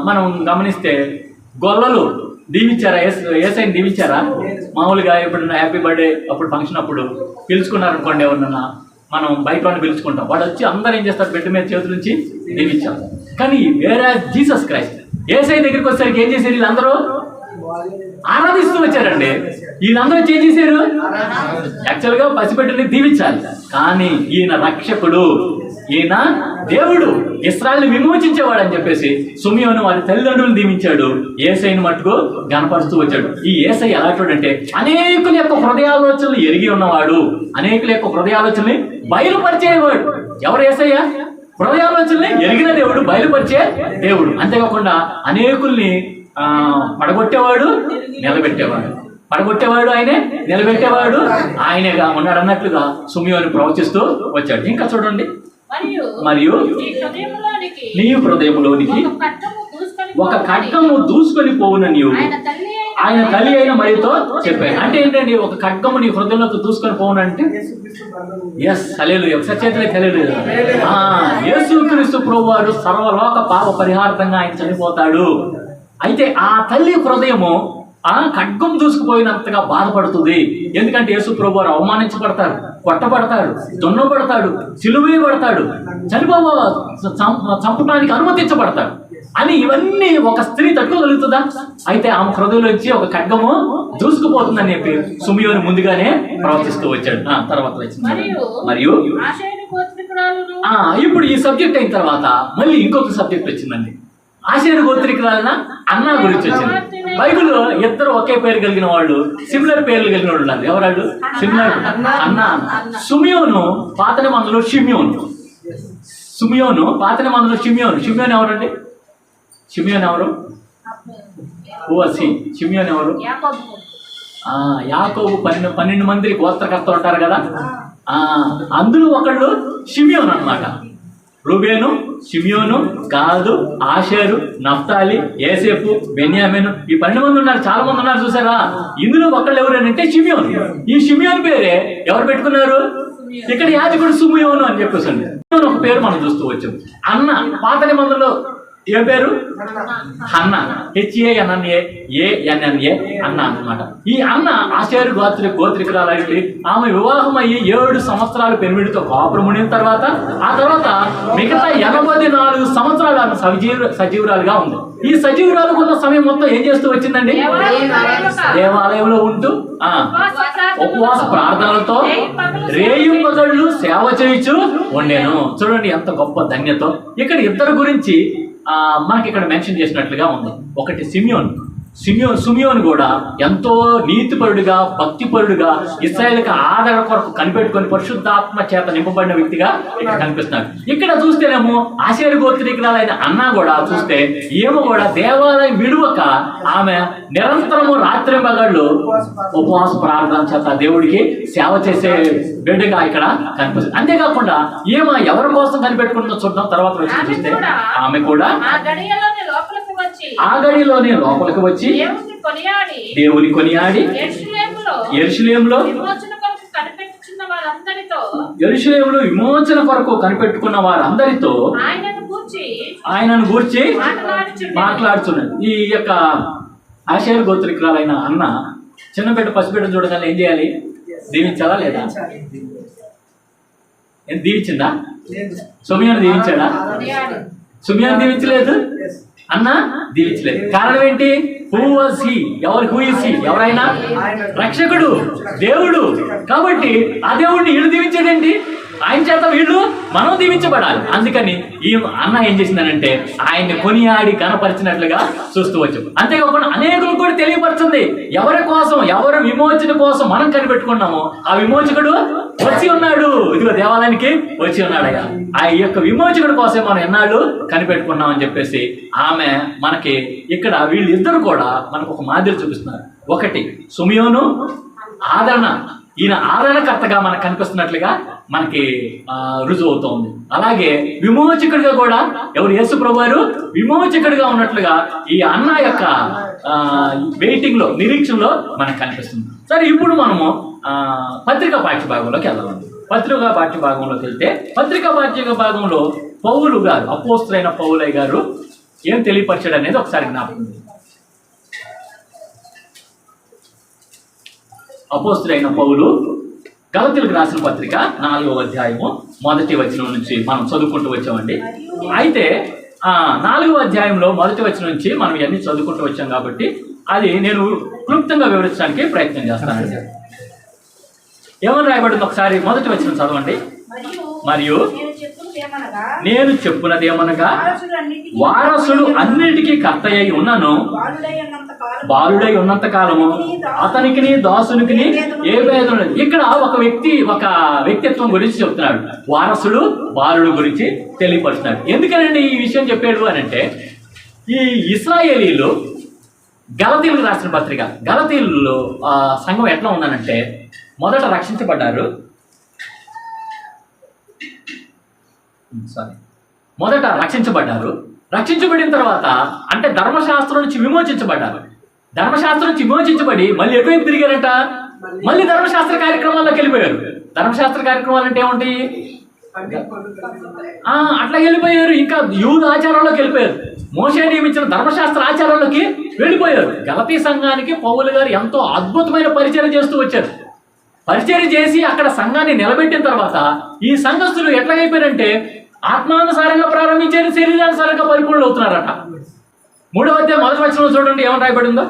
మనం గమనిస్తే గొల్లలు దీవించారా? యేసయ్యని దీవించారా? మామూలుగా ఎప్పుడన్నా హ్యాపీ బర్త్డే అప్పుడు ఫంక్షన్ అప్పుడు పిలుచుకున్నారనుకోండి, ఎవరన్నా మనం బయట వాళ్ళని పిలుచుకుంటాం, వాడు వచ్చి అందరూ ఏం చేస్తారు? బెడ్ మీద చేతుల నుంచి దీవించాం. కానీ వేరే జీసస్ క్రైస్ట్ యేసయ్య దగ్గరికి వచ్చేసరికి ఏం చేశారు? వీళ్ళందరూ ఆరాధిస్తూ వచ్చారండి. వీళ్ళందరూ ఏం చేశారు? యాక్చువల్గా పసిబిడ్డని దీవించాలి, కానీ ఈయన రక్షకుడు, ఈయన దేవుడు, ఇశ్రాయేలుని విమోచించేవాడు అని చెప్పేసి సుమియోను వారి తల్లిదండ్రులను దీవించాడు. యేసయ్యను మట్టుకు గణపరుస్తూ వచ్చాడు. ఈ యేసయ్య ఎలాంటి అంటే అనేకుల యొక్క హృదయాలోచనలు ఎరిగి ఉన్నవాడు, అనేకుల యొక్క హృదయాలోచనని బయలుపరిచేవాడు. ఎవరు? యేసయ్య హృదయాలోచనని ఎరిగిన దేవుడు, బయలుపరిచే దేవుడు. అంతేకాకుండా అనేకుల్ని పడగొట్టేవాడు, నిలబెట్టేవాడు. పడగొట్టేవాడు ఆయనే, నిలబెట్టేవాడు ఆయనేగా ఉన్నాడు అన్నట్లుగా సుమియోను ప్రవచిస్తూ వచ్చాడు. ఇంకా చూడండి, మరియు నీ హృదయంలోనికి ఒక ఖడ్గము దూసుకొని పోవునని ఆయన తల్లి అయిన మరియతో చెప్పాడు. అంటే ఏంటండి? ఒక ఖడ్గము నీ హృదయంలోకి దూసుకొని పోవునంటే ఎస్ హల్లెలూయా, సచేతనే హల్లెలూయా. యేసుక్రీస్తు ప్రభువారు సర్వలోక పాప పరిహార్థంగా ఆయన చనిపోతాడు. అయితే ఆ తల్లి హృదయము ఖడ్గం దూసుకుపోయినంతగా బాధపడుతుంది. ఎందుకంటే యేసు ప్రభువారు అవమానించబడతాడు, కొట్టబడతాడు, దున్నబడతాడు, సిలువేయబడతాడు, చంపడానికి అనుమతించబడతాడు అని ఇవన్నీ ఒక స్త్రీ తట్టుకోగలుగుతుందా? అయితే ఆమె హృదయంలోంచి ఒక ఖడ్గము దూసుకుపోతుందని చెప్పి సుమియోను ముందుగానే ప్రవర్తిస్తూ వచ్చాడు. తర్వాత వచ్చింది మరియు ఇప్పుడు ఈ సబ్జెక్ట్ అయిన తర్వాత మళ్ళీ ఇంకొక సబ్జెక్ట్ వచ్చిందండి. ఆషేరు గోత్రికురాలైన అన్నా గురించి వచ్చింది. బైబిల్లో ఇద్దరు ఒకే పేరు కలిగిన వాళ్ళు, సిమిలర్ పేర్లు కలిగిన వాళ్ళు ఉన్నారు. ఎవరాళ్ళు? సిమిలర్ అన్నా. సుమియోను పాత నిబంధనలో షిమియోను, సుమియోను పాత నిబంధనలో షిమియోను. షిమియోను ఎవరండి? షిమియోను ఎవరు? షిమియోను ఎవరు? యాకోబు 12 మంది గోత్రకర్తలు ఉంటారు కదా, అందులో ఒకళ్ళు షిమియోను అన్నమాట. రూబేను, షిమియోను, గాదు, ఆషేరు, నఫ్తాలి, యేసేపు, బెన్యామీను, ఈ 12 మంది ఉన్నారు. చాలా మంది ఉన్నారు చూసారా? ఇందులో ఒకళ్ళు ఎవరంటే షిమియోను. ఈ షిమియోను పేరే ఎవరు పెట్టుకున్నారు? ఇక్కడ యాజకుడు సుమియోను అని చెప్పేసి ఒక పేరు మనం చూస్తూ వచ్చాం. అన్న పాత నిబంధనలో ఏ పేరు? హన్న, HANNA అన్న అన్నమాట. ఈ అన్న ఆషేరు గోత్రికురాలైతే ఆమె వివాహం అయ్యి 7 సంవత్సరాలు పెనిమిడితో కాపురం ఉండిన తర్వాత ఆ తర్వాత మిగతా 84 సంవత్సరాలు ఆమె సజీవురాలుగా ఉంది. ఈ సజీవురాలు ఉన్న సమయం మొత్తం ఏం చేస్తూ వచ్చిందండి? దేవాలయంలో ఉంటూ ఉపవాస ప్రార్థనలతో రేయింపగళ్ళు సేవ చేయించు ఉండేను. చూడండి ఎంత గొప్ప ధన్యత. ఇక్కడ ఇద్దరు గురించి మనకి ఇక్కడ మెన్షన్ చేసినట్లుగా ఉంది. ఒకటి సుమియోను కూడా ఎంతో నీతిపరుడుగా, భక్తిపరుడుగా, ఇశ్రాయేలుకి ఆదరణ కొరకు కనిపెట్టుకొని పరిశుద్ధాత్మ చేత నింపబడిన వ్యక్తిగా ఇక్కడ కనిపిస్తున్నాడు. ఇక్కడ చూస్తేనేమో ఆషేరు గోత్రికురాలైన అన్నా కూడా చూస్తే ఏమో కూడా దేవాలయం విడువక ఆమె నిరంతరము రాత్రి మగళ్ళు ఉపవాస ప్రార్థన చేత దేవుడికి సేవ చేసే బిడ్డగా ఇక్కడ కనిపిస్తుంది. అంతేకాకుండా ఈమె ఎవరి కోసం కనిపెట్టుకుంటుందో చూద్దాం. తర్వాత వచ్చి చూస్తే ఆమె కూడా ఆ గడిలోనే లోపలికి వచ్చి దేవుని కొనియాడి యెరూషలేములో విమోచన కొరకు కనిపెట్టుకున్న వారందరితో ఆయనను గూర్చి మాట్లాడుతున్నాడు. ఈ యొక్క ఆషేరు గోత్రికురాలైన అన్న చిన్న బిడ్డ పసిబిడ్డ చూడగానే ఏం చేయాలి? దీవించాలా లేదా? దీవించిందా? సుమియోను దీవించాడా? సుమియోను దీవించలేదు, అన్న దీవించలేదు. కారణం ఏంటి? Who was he? Who is he? ఎవరైనా రక్షకుడు, దేవుడు. కాబట్టి ఆ దేవుడిని వీళ్ళు దీవించాడేంటి? ఆయన చేత వీళ్ళు మనం దీవించబడాలి. అందుకని ఈ అన్న ఏం చేసిందనంటే ఆయన్ని కొనియాడి కనపరిచినట్లుగా చూస్తూ వచ్చాం. అంతేకాకుండా అనేకులు కూడా తెలియపరుస్తుంది ఎవరి కోసం, ఎవరి విమోచన కోసం మనం కనిపెట్టుకున్నామో ఆ విమోచకుడు వచ్చి ఉన్నాడు. ఇదిగో దేవాలయానికి వచ్చి ఉన్నాడయ్యా. ఆ యొక్క విమోచకుడి కోసం మనం ఎన్నాళ్ళు కనిపెట్టుకున్నాం అని చెప్పేసి ఆమె మనకి ఇక్కడ వీళ్ళిద్దరు కూడా మనకు ఒక మాదిరి చూపిస్తున్నారు. ఒకటి సుమియోను ఆదరణ, ఈయన ఆదరణకర్తగా మనకు కనిపిస్తున్నట్లుగా మనకి రుజువు అవుతోంది. అలాగే విమోచకుడిగా కూడా ఎవరు? యేసు ప్రభువారు విమోచకుడిగా ఉన్నట్లుగా ఈ అన్న యొక్క వెయిటింగ్ లో, నిరీక్షణలో మనకు కనిపిస్తుంది. సరే, ఇప్పుడు మనము పత్రికా పాఠ్యభాగంలోకి వెళ్దామండి. పత్రికా పాఠ్యభాగంలోకి వెళ్తే పత్రికా పాఠ్యభాగంలో పౌలు గారు, అపోస్తలుడైన పౌలయ్య గారు ఏం తెలియపరిచాడు అనేది ఒకసారి జ్ఞాపకం. అపోస్తలుడైన పౌలు గలతీయులకు రాసిన పత్రిక 4వ అధ్యాయము 1వ వచనం నుంచి మనం చదువుకుంటూ వచ్చామండి. అయితే 4వ అధ్యాయంలో 1వ వచనం నుంచి మనం ఇవన్నీ చదువుకుంటూ వచ్చాం కాబట్టి అది నేను క్లుప్తంగా వివరించడానికి ప్రయత్నం చేస్తానండి. ఏమని రాయబడింది ఒకసారి 1వ వచనం చదవండి. మరియు నేను చెప్పున్నదేమనగా వారసుడు అన్నిటికీ కర్త అయి ఉన్నను, బాలుడై ఉన్నంత కాలము అతనికి దాసునికి ఏ భేదం లేదు. ఇక్కడ ఒక వ్యక్తిత్వం గురించి చెప్తున్నాడు. వారసుడు బాలుడు గురించి తెలియపరుస్తున్నాడు. ఎందుకనండి ఈ విషయం చెప్పాడు అని అంటే, ఈ ఇశ్రాయేలీలు గలతీయులకు రాసిన పత్రిక, గలతీయుల్లో సంఘం ఎట్లా ఉందనంటే మొదట రక్షించబడ్డారు. మొదట రక్షించబడిన తర్వాత అంటే ధర్మశాస్త్రం నుంచి విమోచించబడ్డారు. ధర్మశాస్త్రం నుంచి విమోచించబడి మళ్ళీ ఎటువైపు తిరిగారంట? మళ్ళీ ధర్మశాస్త్ర కార్యక్రమాల్లోకి వెళ్ళిపోయారు. ధర్మశాస్త్ర కార్యక్రమాలు అంటే ఏముంటాయి? అట్లా వెళ్ళిపోయారు. ఇంకా యూద ఆచారాల్లోకి వెళ్ళిపోయారు. మోషే నియమించిన ధర్మశాస్త్ర ఆచారాల్లోకి వెళ్ళిపోయారు. గలతీ సంఘానికి పౌలు గారు ఎంతో అద్భుతమైన పరిచయం చేస్తూ వచ్చారు. పరిచయం చేసి అక్కడ సంఘాన్ని నిలబెట్టిన తర్వాత ఈ సంఘస్థులు ఎట్లా అయిపోయారంటే ఆత్మానుసారంగా ప్రారంభించారు, శరీరానుసారంగా పరిపూర్ణులు అవుతున్నారట. 3వ అధ్యాయం 1వ వచనంలో చూడండి ఏమని రాయబడిందో.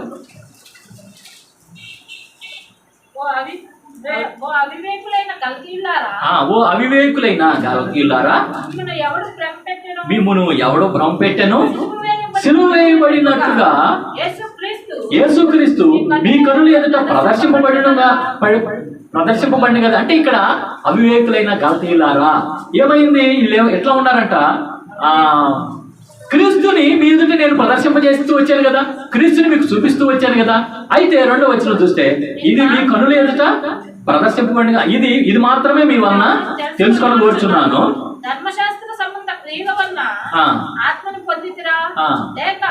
ఓ అవివేకులైన గలతీయులారా, మిమ్మును ఎవడు భ్రమ పెట్టెను? సిలువ వేయబడినట్టుగా యేసుక్రీస్తు మీ కనుల ఎదుట ప్రదర్శింపబడింది కదా. అంటే ఇక్కడ అవివేకులైన గలతీయులారా ఏమైంది? వీళ్ళు ఎట్లా ఉన్నారంట? క్రీస్తుని మీ ఎదుట నేను ప్రదర్శింపజేస్తూ వచ్చాను కదా, క్రీస్తుని మీకు చూపిస్తూ వచ్చాను కదా. అయితే 2వ వచనం చూస్తే ఇది మీ కనుల ఎదుట ప్రదర్శింపబడిగా ఇది మాత్రమే మీ వలన తెలుసుకొని కోరుచున్నాను. ధర్మశాస్త్ర సంబంధ క్రియల వలన ఆత్మను పొందితిరా లేక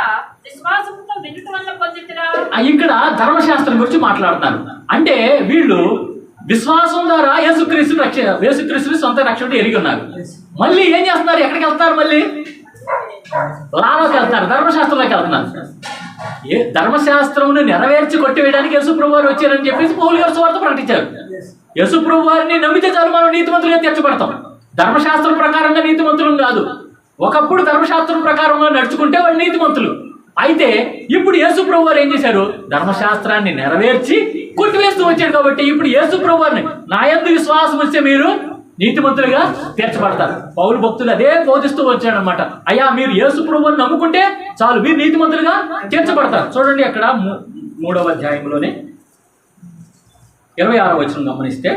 విశ్వాసంతో వినుట వలన పొందితిరా? ఇక్కడ ధర్మశాస్త్రం గురించి మాట్లాడుతున్నారు. అంటే వీళ్ళు విశ్వాసం ద్వారా యేసుక్రీస్తుని సొంత రక్షణ ఎరిగి ఉన్నారు. మళ్ళీ ఏం చేస్తున్నారు? ఎక్కడికి వెళ్తున్నారు? మళ్ళీ లాలోకి వెళ్తున్నారు, ధర్మశాస్త్రంలోకి వెళ్తున్నారు. ధర్మశాస్త్రమును నెరవేర్చి కొట్టివేయడానికి యేసుప్రభు వారు వచ్చారని చెప్పేసి పౌలు గారు సువార్త ప్రకటించారు. యేసుప్రభు వారిని నమ్మితే చాలు మనం నీతిమంతులుగా తీర్చబడతాం. ధర్మశాస్త్రం ప్రకారంగా నీతిమంతులు కాదు. ఒకప్పుడు ధర్మశాస్త్రం ప్రకారంగా నడుచుకుంటే వాళ్ళు నీతిమంతులు. అయితే ఇప్పుడు యేసుప్రభు వారు ఏం చేశారు? ధర్మశాస్త్రాన్ని నెరవేర్చి కొట్టివేస్తూ వచ్చాడు. కాబట్టి ఇప్పుడు యేసుప్రభు వారిని నా యందు విశ్వాసం వస్తే మీరు నీతిమంతులుగా తీర్చబడతారు. పౌలు భక్తులు అదే బోధిస్తూ వచ్చాడనమాట. అయ్యా, మీరు యేసుప్రభు వారిని నమ్ముకుంటే చాలు మీరు నీతిమంతులుగా తీర్చబడతారు. చూడండి అక్కడ 3వ అధ్యాయంలోనే 26వ వచనం గమనిస్తే,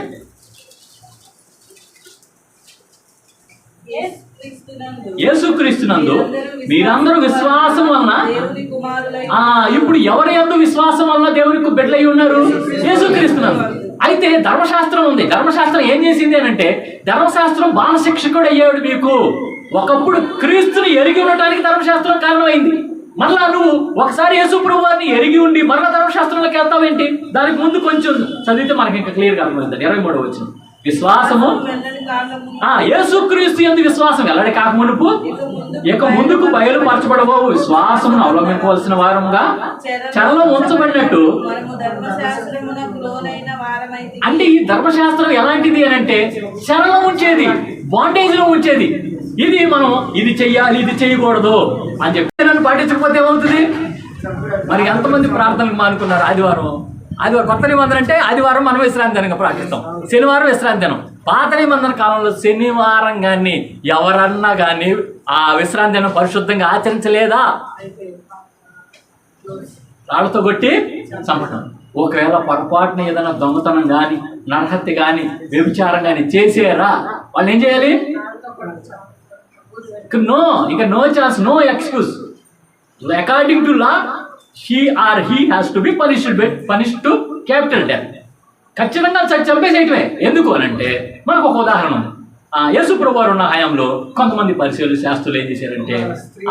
యేసుక్రీస్తునందు మీరందరూ విశ్వాసం వలన ఇప్పుడు ఎవరి యందు విశ్వాసం వలన దేవునికి బిడ్డలై ఉన్నారు? యేసుక్రీస్తునందు. అయితే ధర్మశాస్త్రం ఉంది. ధర్మశాస్త్రం ఏం చేసింది అని అంటే ధర్మశాస్త్రం బాలశిక్షకుడు అయ్యాడు మీకు. ఒకప్పుడు క్రీస్తుని ఎరిగి ఉండటానికి ధర్మశాస్త్రం కారణమైంది. మళ్ళా నువ్వు ఒకసారి యేసుప్రభు వారిని ఎరిగి ఉండి మరలా ధర్మశాస్త్రంలోకి వెళ్తావేంటి? దానికి ముందు కొంచెం చదివితే మనకి ఇంకా క్లియర్గా అర్థమైంది. 23వ వచనం, విశ్వాసము యేసుక్రీస్తు యందు విశ్వాసం వెల్లడి కాకమునుపు ఇక ముందుకు బయలుపరచబడబోవు విశ్వాసమును అవలంబించవలసిన వారముగా చెరలో ఉంచబడినట్టు. అంటే ఈ ధర్మశాస్త్రం ఎలాంటిది అని అంటే చెరలో ఉంచేది. బాండేజ్లో ఉంచేది. ఇది మనం ఇది చెయ్యాలి ఇది చేయకూడదు అని చెప్పి నన్ను పాటించకపోతే ఏమవుతుంది? మరి ఎంతమంది ప్రార్థనలు మానుకున్నారు? ఆదివారం కొత్త నిబంధన అంటే ఆదివారం మనం విశ్రాంతి దినంగా పాటిస్తాం, శనివారం విశ్రాంతి దినం. పాత నిబంధన కాలంలో శనివారం కానీ ఎవరన్నా కానీ ఆ విశ్రాంతి దినం పరిశుద్ధంగా ఆచరించలేదా? రాళ్ళతో కొట్టి చంపడం. ఒకవేళ పొరపాటున ఏదైనా దొంగతనం కానీ నరహత్య కానీ వ్యభిచారం కానీ చేసేరా, వాళ్ళు ఏం చేయాలి? ఇంకా no chance, no excuse. According to law she or he has to be punished to capital death. ఖచ్చితంగా చంపేసేయటమే. ఎందుకు అనంటే మనకు ఒక ఉదాహరణ ఉంది. యేసు ప్రభు వారు ఉన్న హయాంలో కొంతమంది పరిశీలు శాస్త్రులు ఏం చేశారంటే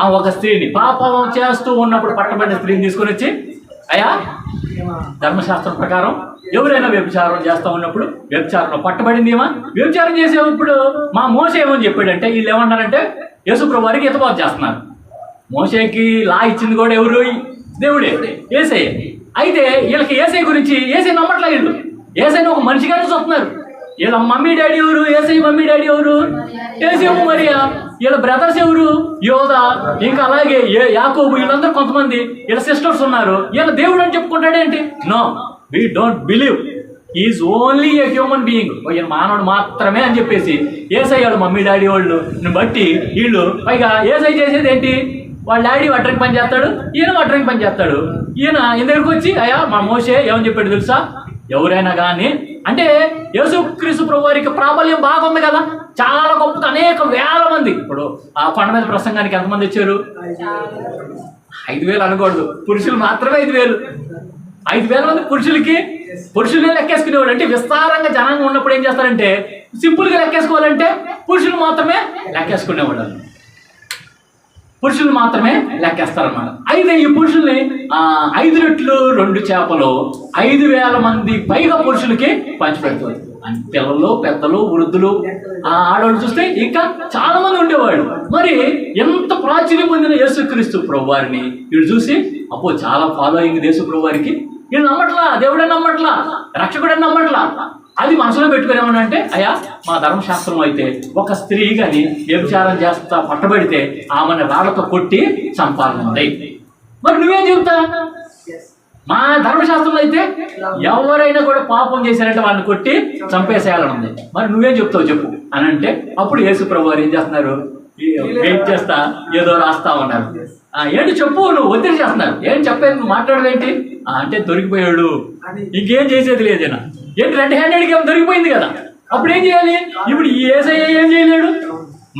ఆ ఒక స్త్రీని పాపం చేస్తూ ఉన్నప్పుడు పట్టబడిన స్త్రీని తీసుకొని వచ్చి, అయ్యా ధర్మశాస్త్రం ప్రకారం ఎవరైనా వ్యభిచారం చేస్తూ ఉన్నప్పుడు వ్యభిచారంలో పట్టబడింది ఏమా, వ్యభిచారం చేసేటప్పుడు మా మోసే ఏమని చెప్పాడంటే వీళ్ళు ఏమన్నారంటే యేసు ప్రభు వారికి హితబోధ చేస్తున్నారు. మోసేకి లా ఇచ్చింది కూడా ఎవరు? దేవుడే, యేసయ్య. అయితే వీళ్ళకి యేసయ్య గురించి యేసయ్య నమ్మట్లా. వీళ్ళు యేసయ్యని ఒక మనిషిగానే చూస్తున్నారు. వీళ్ళ మమ్మీ డాడీ ఎవరు? యేసయ్య మమ్మీ డాడీ ఎవరు? యేసేమో మరియా. వీళ్ళ బ్రదర్స్ ఎవరు? యోధా, ఇంకా అలాగే యాకోబు, వీళ్ళందరూ కొంతమంది వీళ్ళ సిస్టర్స్ ఉన్నారు. వీళ్ళ దేవుడు అని చెప్పుకుంటాడేంటి? No, we don't believe, is only a human being, ఈయన మానవుడు మాత్రమే అని చెప్పేసి యేసయ్య వాళ్ళ మమ్మీ డాడీ వాళ్ళని బట్టి వీళ్ళు పైగా యేసయ్య చేసేది ఏంటి? వాళ్ళ డాడీ వడ్రంగి పని చేస్తాడు, ఈయన వడ్రంగి పని చేస్తాడు. ఈయన దగ్గరికి వచ్చి అయ్యా మా మోసే ఏమని చెప్పాడు తెలుసా? ఎవరైనా కానీ అంటే యేసుక్రీస్తు ప్రభు వారికి ప్రాబల్యం బాగుంది కదా, చాలా గొప్ప, అనేక వేల మంది. ఇప్పుడు ఆ కొండ మీద ప్రసంగానికి ఎంతమంది వచ్చారు? 5,000 అనకూడదు, పురుషులు మాత్రమే 5,000. 5,000 మంది పురుషులనే లెక్కేసుకునేవాడు. అంటే విస్తారంగా జనాంగం ఉన్నప్పుడు ఏం చేస్తారంటే సింపుల్గా లెక్కేసుకోవాలంటే పురుషులు మాత్రమే లెక్కేసుకునేవాడు, పురుషులు మాత్రమే లెక్కేస్తారన్నమాట. అయితే ఈ పురుషుల్ని 5 రొట్టెలు 2 చేపలు 5,000 మంది పైగా పురుషులకి పంచిపెడుతుంది. పిల్లలు, పెద్దలు, వృద్ధులు, ఆడవాళ్ళు చూస్తే ఇంకా చాలా మంది ఉండేవాళ్ళు. మరి ఎంత ప్రాచుర్యం పొందిన యేసుక్రీస్తు ప్రభు వారిని వీళ్ళు చూసి అబ్బో చాలా ఫాలోయింగ్ యేసు ప్రభు వారికి, వీళ్ళు నమ్మట్లా, దేవుడే నమ్మట్లా, రక్షకుడే నమ్మట్లా. అది మనసులో పెట్టుకునేమనంటే అయ్యా మా ధర్మశాస్త్రం అయితే ఒక స్త్రీ కానీ వ్యభిచారం చేస్తా పట్టబడితే ఆమెను రాళ్లతో కొట్టి చంపాలనుంది. మరి నువ్వేం చెబుతా? మా ధర్మశాస్త్రంలో అయితే ఎవరైనా కూడా పాపం చేశారంటే వాళ్ళని కొట్టి చంపేసేయాలని ఉంది. మరి నువ్వేం చెప్తావు చెప్పు అని అంటే అప్పుడు యేసు ప్రభు వారు ఏం చేస్తున్నారు? వెయిట్ చేస్తా ఏదో రాస్తా ఉన్నారు. ఏంటి చెప్పు, నువ్వు ఒత్తిడి చేస్తున్నారు, ఏం చెప్పేది, నువ్వు మాట్లాడలేంటి అంటే దొరికిపోయాడు, ఇంకేం చేసేది లేదేనా? ఏంటి రెడ్ హ్యాండెడ్ గేమ్ దొరికిపోయింది కదా, అప్పుడు ఏం చేయాలి? ఇప్పుడు ఈ యేసయ్య ఏం చేయలేడు,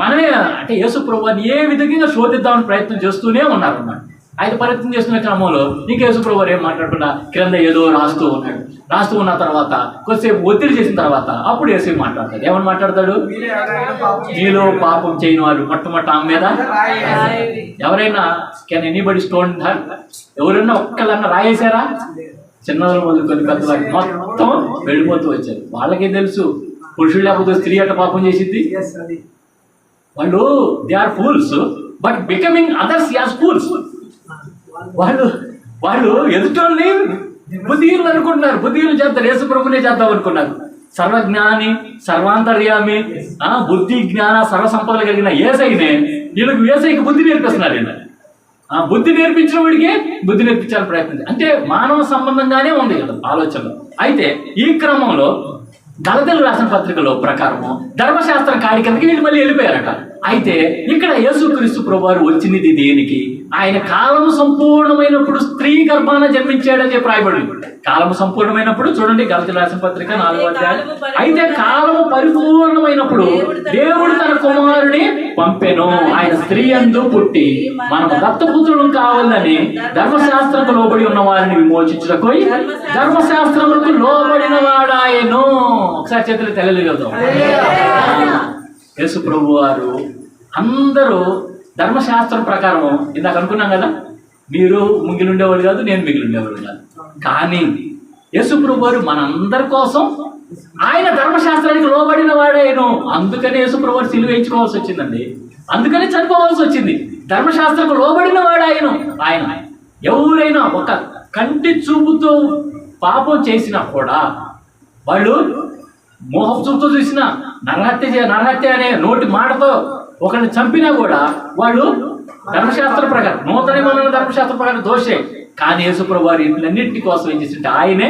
మనమే అంటే యేసు ప్రభువాన్ని ఏ విధంగా శోధిద్దామని ప్రయత్నం చేస్తూనే ఉన్నారు అన్నమాట. అయితే ప్రయత్నం చేస్తున్న క్రమంలో ఇంకా యేసు ప్రభు ఏం మాట్లాడకుండా క్రింద ఏదో రాస్తూ ఉన్నాడు. రాస్తూ ఉన్న తర్వాత కొద్దిసేపు ఒత్తిడి చేసిన తర్వాత అప్పుడు యేసు మాట్లాడతాడు. ఏమని మాట్లాడతాడు? మీలో పాపం చేయని వారు మొట్టమొదటి ఆమె మీద ఎవరైనా కెన్ ఎనీబడి స్టోన్ హర్, ఎవరైనా ఒక్కళ్ళన్నా రాయేశారా? చిన్నవాళ్ళు మొదలుకొని పెద్దవాళ్ళు మొత్తం వెళ్ళిపోతూ వచ్చారు. వాళ్ళకే తెలుసు పురుషుడు లేకపోతే స్త్రీ అట్ట పాపం చేసింది. వాళ్ళు they are fools but becoming others as fools. వాళ్ళు ఎదుటోళ్ళని బుద్ధిహీనులు అనుకుంటున్నారు, బుద్ధిహీనులు చేస్తారు, యేసు ప్రభునే చేద్దాం అనుకున్నారు. సర్వజ్ఞాని, సర్వాంతర్యామి, బుద్ధి జ్ఞాన సర్వ సంపదలు కలిగిన యేసయ్యనే వీళ్ళకి యేసయ్యకి బుద్ధి నేర్పిస్తున్నారు. ఈయన బుద్ధి నేర్పించిన వాడికే బుద్ధి నేర్పించాలని ప్రయత్నం. అంటే మానవ సంబంధంగానే ఉంది కదా ఆలోచనలు. అయితే ఈ క్రమంలో గలతీయులకు రాసిన పత్రికలో ప్రకారము ధర్మశాస్త్రం కాడి కిందకి వీళ్ళు మళ్ళీ వెళ్ళిపోయారట. అయితే ఇక్కడ యేసుక్రీస్తు ప్రభువారు వచ్చినది దేనికి? ఆయన కాలము సంపూర్ణమైనప్పుడు స్త్రీ గర్భాన జన్మించాడని చెప్పి రాయబడింది. కాలము సంపూర్ణమైనప్పుడు చూడండి గలతీయులకు రాసిన పత్రిక 4వ అధ్యాయం. అయితే కాలము పరిపూర్ణమైనప్పుడు దేవుడు తన కుమారుని పంపెను, ఆయన స్త్రీ యందు పుట్టి మనము దత్తపుత్రులు కావాలని ధర్మశాస్త్రకు లోబడి ఉన్న వారిని విమోచించుటకు ధర్మశాస్త్రములకు లోబడిన వాడాయను. ఒకసారి చేతులు తెలియగలుగుతాం. యేసు ప్రభు వారు అందరూ ధర్మశాస్త్రం ప్రకారం ఇందాక అనుకున్నాం కదా, మీరు మిగిలి ఉండేవాళ్ళు కాదు, నేను మిగిలి ఉండేవాళ్ళు కాదు. కానీ యేసు ప్రభు వారు మనందరి కోసం ఆయన ధర్మశాస్త్రానికి లోబడిన వాడాయను. అందుకని యేసు ప్రభు వారు సిలువ వేయించుకోవాల్సి వచ్చిందండి, అందుకని చనిపోవాల్సి వచ్చింది. ధర్మశాస్త్రకు లోబడిన వాడాయను ఆయన. ఎవరైనా ఒక కంటి చూపుతో పాపం చేసినా కూడా వాళ్ళు మోహపు చూపుతో చూసినా నరహత్య అనే నోటి మాటతో ఒకరిని చంపినా కూడా వాళ్ళు ధర్మశాస్త్ర ప్రకారం, నూతన నిబంధన ధర్మశాస్త్ర ప్రకారం దోషే. కానీ యేసుప్రభువు వారి ఇంట్లన్నింటి కోసం ఏం చేస్తుంటే ఆయనే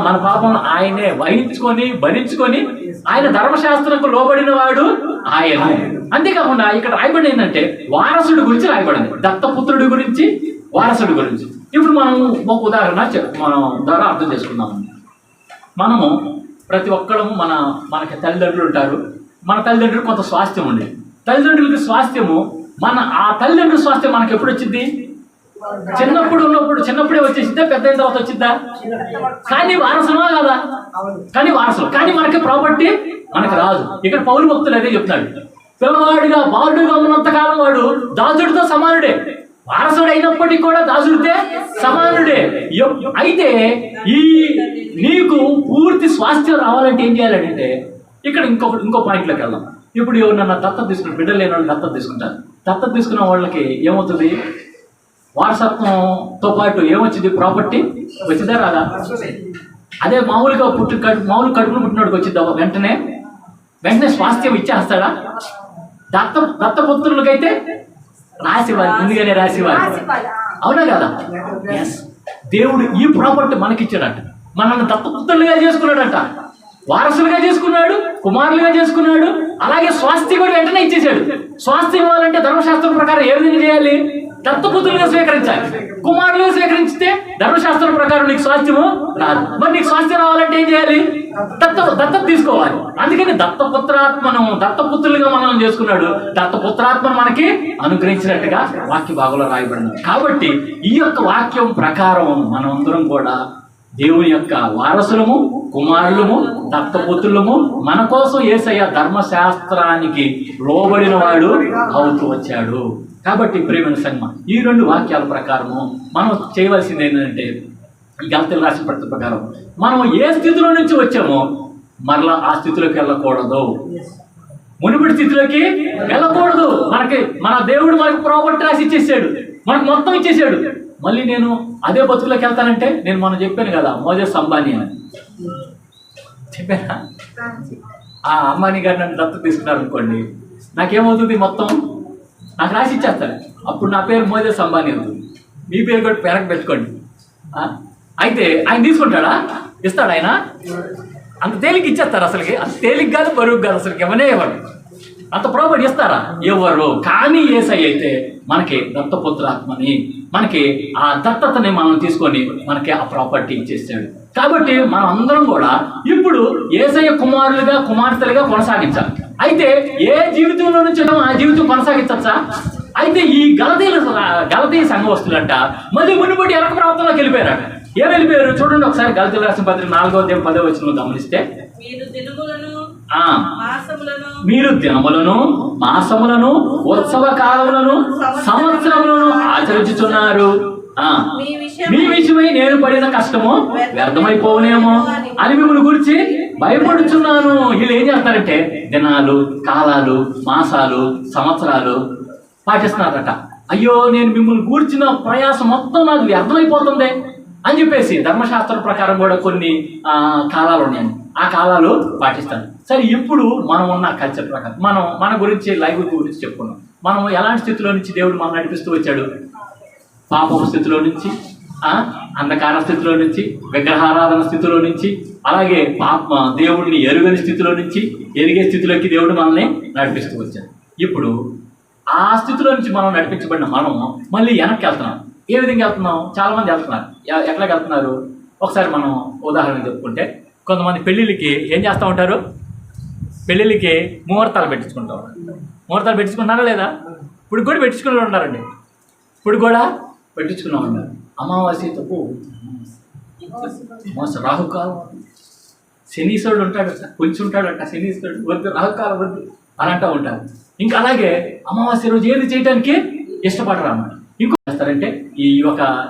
మన పాపం ఆయనే వహించుకొని భరించుకొని ఆయన ధర్మశాస్త్రంకు లోబడిన వాడు ఆయన. అంతేకాకుండా ఇక్కడ రాయబడి ఏంటంటే వారసుడి గురించి రాయబడింది, దత్తపుత్రుడి గురించి, వారసుడి గురించి. ఇప్పుడు మనం ఒక ఉదాహరణ మనం ద్వారా అర్థం చేసుకుందాం. మనము ప్రతి ఒక్కరము మనకి తల్లిదండ్రులు ఉంటారు. మన తల్లిదండ్రులు కొంత స్వాస్థ్యం ఉండేది. తల్లిదండ్రులకి స్వాస్థ్యము ఆ తల్లిదండ్రుల స్వాస్థ్యం మనకి ఎప్పుడు వచ్చింది? చిన్నప్పుడే వచ్చేసిద్దా, పెద్ద అయిన తర్వాత వచ్చిద్దా? కానీ వారసుమా కదా? కానీ వారసులు, కానీ మనకి ప్రాపర్టీ మనకు రాదు. ఇక్కడ పౌలు భక్తులు అదే చెప్తాడు, పిల్లవాడిగా బాలుడుగా ఉన్నంత కాలం వాడు దాసుడితో సమానుడే, వారసుడు అయినప్పటికీ కూడా దాసుడితే సమానుడే. అయితే నీకు పూర్తి స్వాస్థ్యం రావాలంటే ఏం చేయాలంటే ఇక్కడ ఇంకో పాయింట్లోకి వెళ్దాం. ఇప్పుడు ఎవరన్నా దత్తత తీసుకుని, బిడ్డలు లేని వాళ్ళు దత్తత తీసుకుంటారు. దత్తత తీసుకున్న వాళ్ళకి ఏమవుతుంది? వారసత్వంతో పాటు ఏమొచ్చింది? ప్రాపర్టీ వచ్చిందా రాదా? అదే మామూలుగా మామూలు కడుపును పుట్టినోడికి వచ్చిద్దా? వెంటనే స్వాస్థ్యం ఇచ్చేస్తాడా? దత్తపుత్రులకైతే రాసివ్వాలి, ముందుగానే రాసివ్వాలి. అవునా కదా? ఎస్, దేవుడు ఈ ప్రాపర్టీ మనకిచ్చాడట. మనల్ని దత్తపుత్రులుగా చేసుకున్నాడట, వారసులుగా చేసుకున్నాడు, కుమారులుగా చేసుకున్నాడు. అలాగే స్వాస్థ్యం కూడా వెంటనే ఇచ్చేసాడు. స్వాస్థ్యం ఇవ్వాలంటే ధర్మశాస్త్రం ప్రకారం ఏ విధంగా చేయాలి? దత్తపుత్రులుగా స్వీకరించాలి. కుమారులుగా స్వీకరించితే ధర్మశాస్త్రం ప్రకారం నీకు స్వాస్థ్యము రాదు. మరి నీకు స్వాస్థ్యం రావాలంటే ఏం చేయాలి? దత్తత తీసుకోవాలి. అందుకని దత్తపుత్రులుగా మనం చేసుకున్నాడు. దత్తపుత్రాత్మను మనకి అనుగ్రహించినట్టుగా వాక్య భాగంలో రాయబడినాడు. కాబట్టి ఈ యొక్క వాక్యం ప్రకారం మనం అందరం కూడా దేవుని యొక్క వారసులము, కుమారులము, దత్తపుత్రులము. మన కోసం యేసయ్య ధర్మశాస్త్రానికి లోబడిన వాడు అవుతూ వచ్చాడు. కాబట్టి ప్రియమైన సంగమా, ఈ 2 వాక్యాల ప్రకారము మనం చేయవలసింది ఏంటంటే, ఈ గలతీయులకు రాసిన పత్రిక ప్రకారం మనం ఏ స్థితిలో నుంచి వచ్చామో మరలా ఆ స్థితిలోకి వెళ్ళకూడదు, మునుపటి స్థితిలోకి వెళ్ళకూడదు. మన దేవుడు మనకు ప్రాపర్టీ రాసి ఇచ్చేసాడు, మనకు మొత్తం ఇచ్చేసాడు. మళ్ళీ నేను అదే బతుకులోకి వెళ్తానంటే, నేను మనం చెప్పాను కదా మోజెస్ అంబానీ అని చెప్పానా? ఆ అంబానీ గారు నన్ను దత్తత తీసుకున్నారు అనుకోండి, నాకేమవుతుంది? మొత్తం నాకు రాసి ఇచ్చేస్తారు. అప్పుడు నా పేరు మోజెస్ అంబానీ అవుతుంది, మీ పేరు కూడా వెనక్కి పెట్టుకోండి. అయితే ఆయన తీసుకుంటాడా? ఇస్తాడు ఆయన? అంత తేలిక ఇచ్చేస్తారు. అసలుకి అంత తేలిక కాదు, బరువు కాదు, అసలుకి ఎవరే ఇవ్వరు. అంత ప్రాపర్టీ ఇస్తారా? ఎవరు? కానీ యేసయ్య అయితే మనకి దత్తపుత్రాత్మని, మనకి ఆ దత్తతని మనం తీసుకొని మనకి ఆ ప్రాపర్టీ ఇచ్చేసాడు. కాబట్టి మనం అందరం కూడా ఇప్పుడు యేసయ్య కుమారులుగా, కుమార్తెలుగా కొనసాగించాలి. అయితే ఏ జీవితంలో నుంచి ఆ జీవితం కొనసాగించచ్చా? అయితే ఈ గలతీయ సంఘవస్తులంట మళ్ళీ మునుపటి ఎరక ప్రాంతంలోకి వెళ్ళిపోయారట. ఏం వెళ్ళిపోయారు? చూడండి ఒకసారి గలతీయులకు రాసిన పత్రిక 4:10 గమనిస్తే, మీరు దినములను, మాసములను, ఉత్సవ కాలములను, సంవత్సరములను ఆచరించుచున్నారు. మీ విషయమై నేను పడిన కష్టము వ్యర్థమైపోనేమో అని మిమ్మల్ని గురించి భయపడుచున్నాను. వీళ్ళు ఏం చేస్తారంటే దినాలు, కాలాలు, మాసాలు, సంవత్సరాలు పాటిస్తున్నారట. అయ్యో, నేను మిమ్మల్ని కూర్చున్న ప్రయాసం మొత్తం నాకు వ్యర్థమైపోతుంది అని చెప్పేసి ధర్మశాస్త్రం ప్రకారం కూడా కొన్ని కాలాలు ఉన్నాయండి, ఆ కాలాలు పాటిస్తాను. సరే, ఇప్పుడు మనం ఉన్న కల్చర్ ప్రకారం మన గురించి, లైఫ్ గురించి చెప్పుకున్నాం. మనం ఎలాంటి స్థితిలో నుంచి దేవుడు మనం నడిపిస్తూ వచ్చాడు? పాపం స్థితిలో నుంచి, అంధకార స్థితిలో నుంచి, విగ్రహారాధన స్థితిలో నుంచి, అలాగే దేవుడిని ఎరుగని స్థితిలో నుంచి ఎరిగే స్థితిలోకి దేవుడు మనల్ని నడిపిస్తూ వచ్చాడు. ఇప్పుడు ఆ స్థితిలో నుంచి మనం నడిపించబడిన మనం మళ్ళీ వెనక్కి వెళ్తున్నాం. ఏ విధంగా వెళ్తున్నాం? చాలా మంది వెళ్తున్నారు. ఎట్లాగ వెళ్తున్నారు? ఒకసారి మనం ఉదాహరణ చెప్పుకుంటే, కొంతమంది పెళ్ళిళ్ళకి ఏం చేస్తూ ఉంటారు? పెళ్ళిళ్ళకి ముహూర్తాలు పెట్టించుకుంటూ ఉంటారు. ముహూర్తాలు పెట్టించుకుంటారా లేదా? ఇప్పుడు కూడా పెట్టించుకుని ఉన్నారండి. ఇప్పుడు కూడా పెట్టించుకున్నా ఉన్నారు. అమావాస్య తప్పు, రాహుకాలం, శనీశ్వరుడు ఉంటాడు, కొంచెం ఉంటాడంట శనీశ్వరుడు, వద్దు రాహుకాలం వద్దు అని అంటూ ఉంటారు. ఇంకా అలాగే అమావాస్య రోజు ఏది చేయడానికి ఇష్టపడరు అన్నమాట. ఇంకో చేస్తారంటే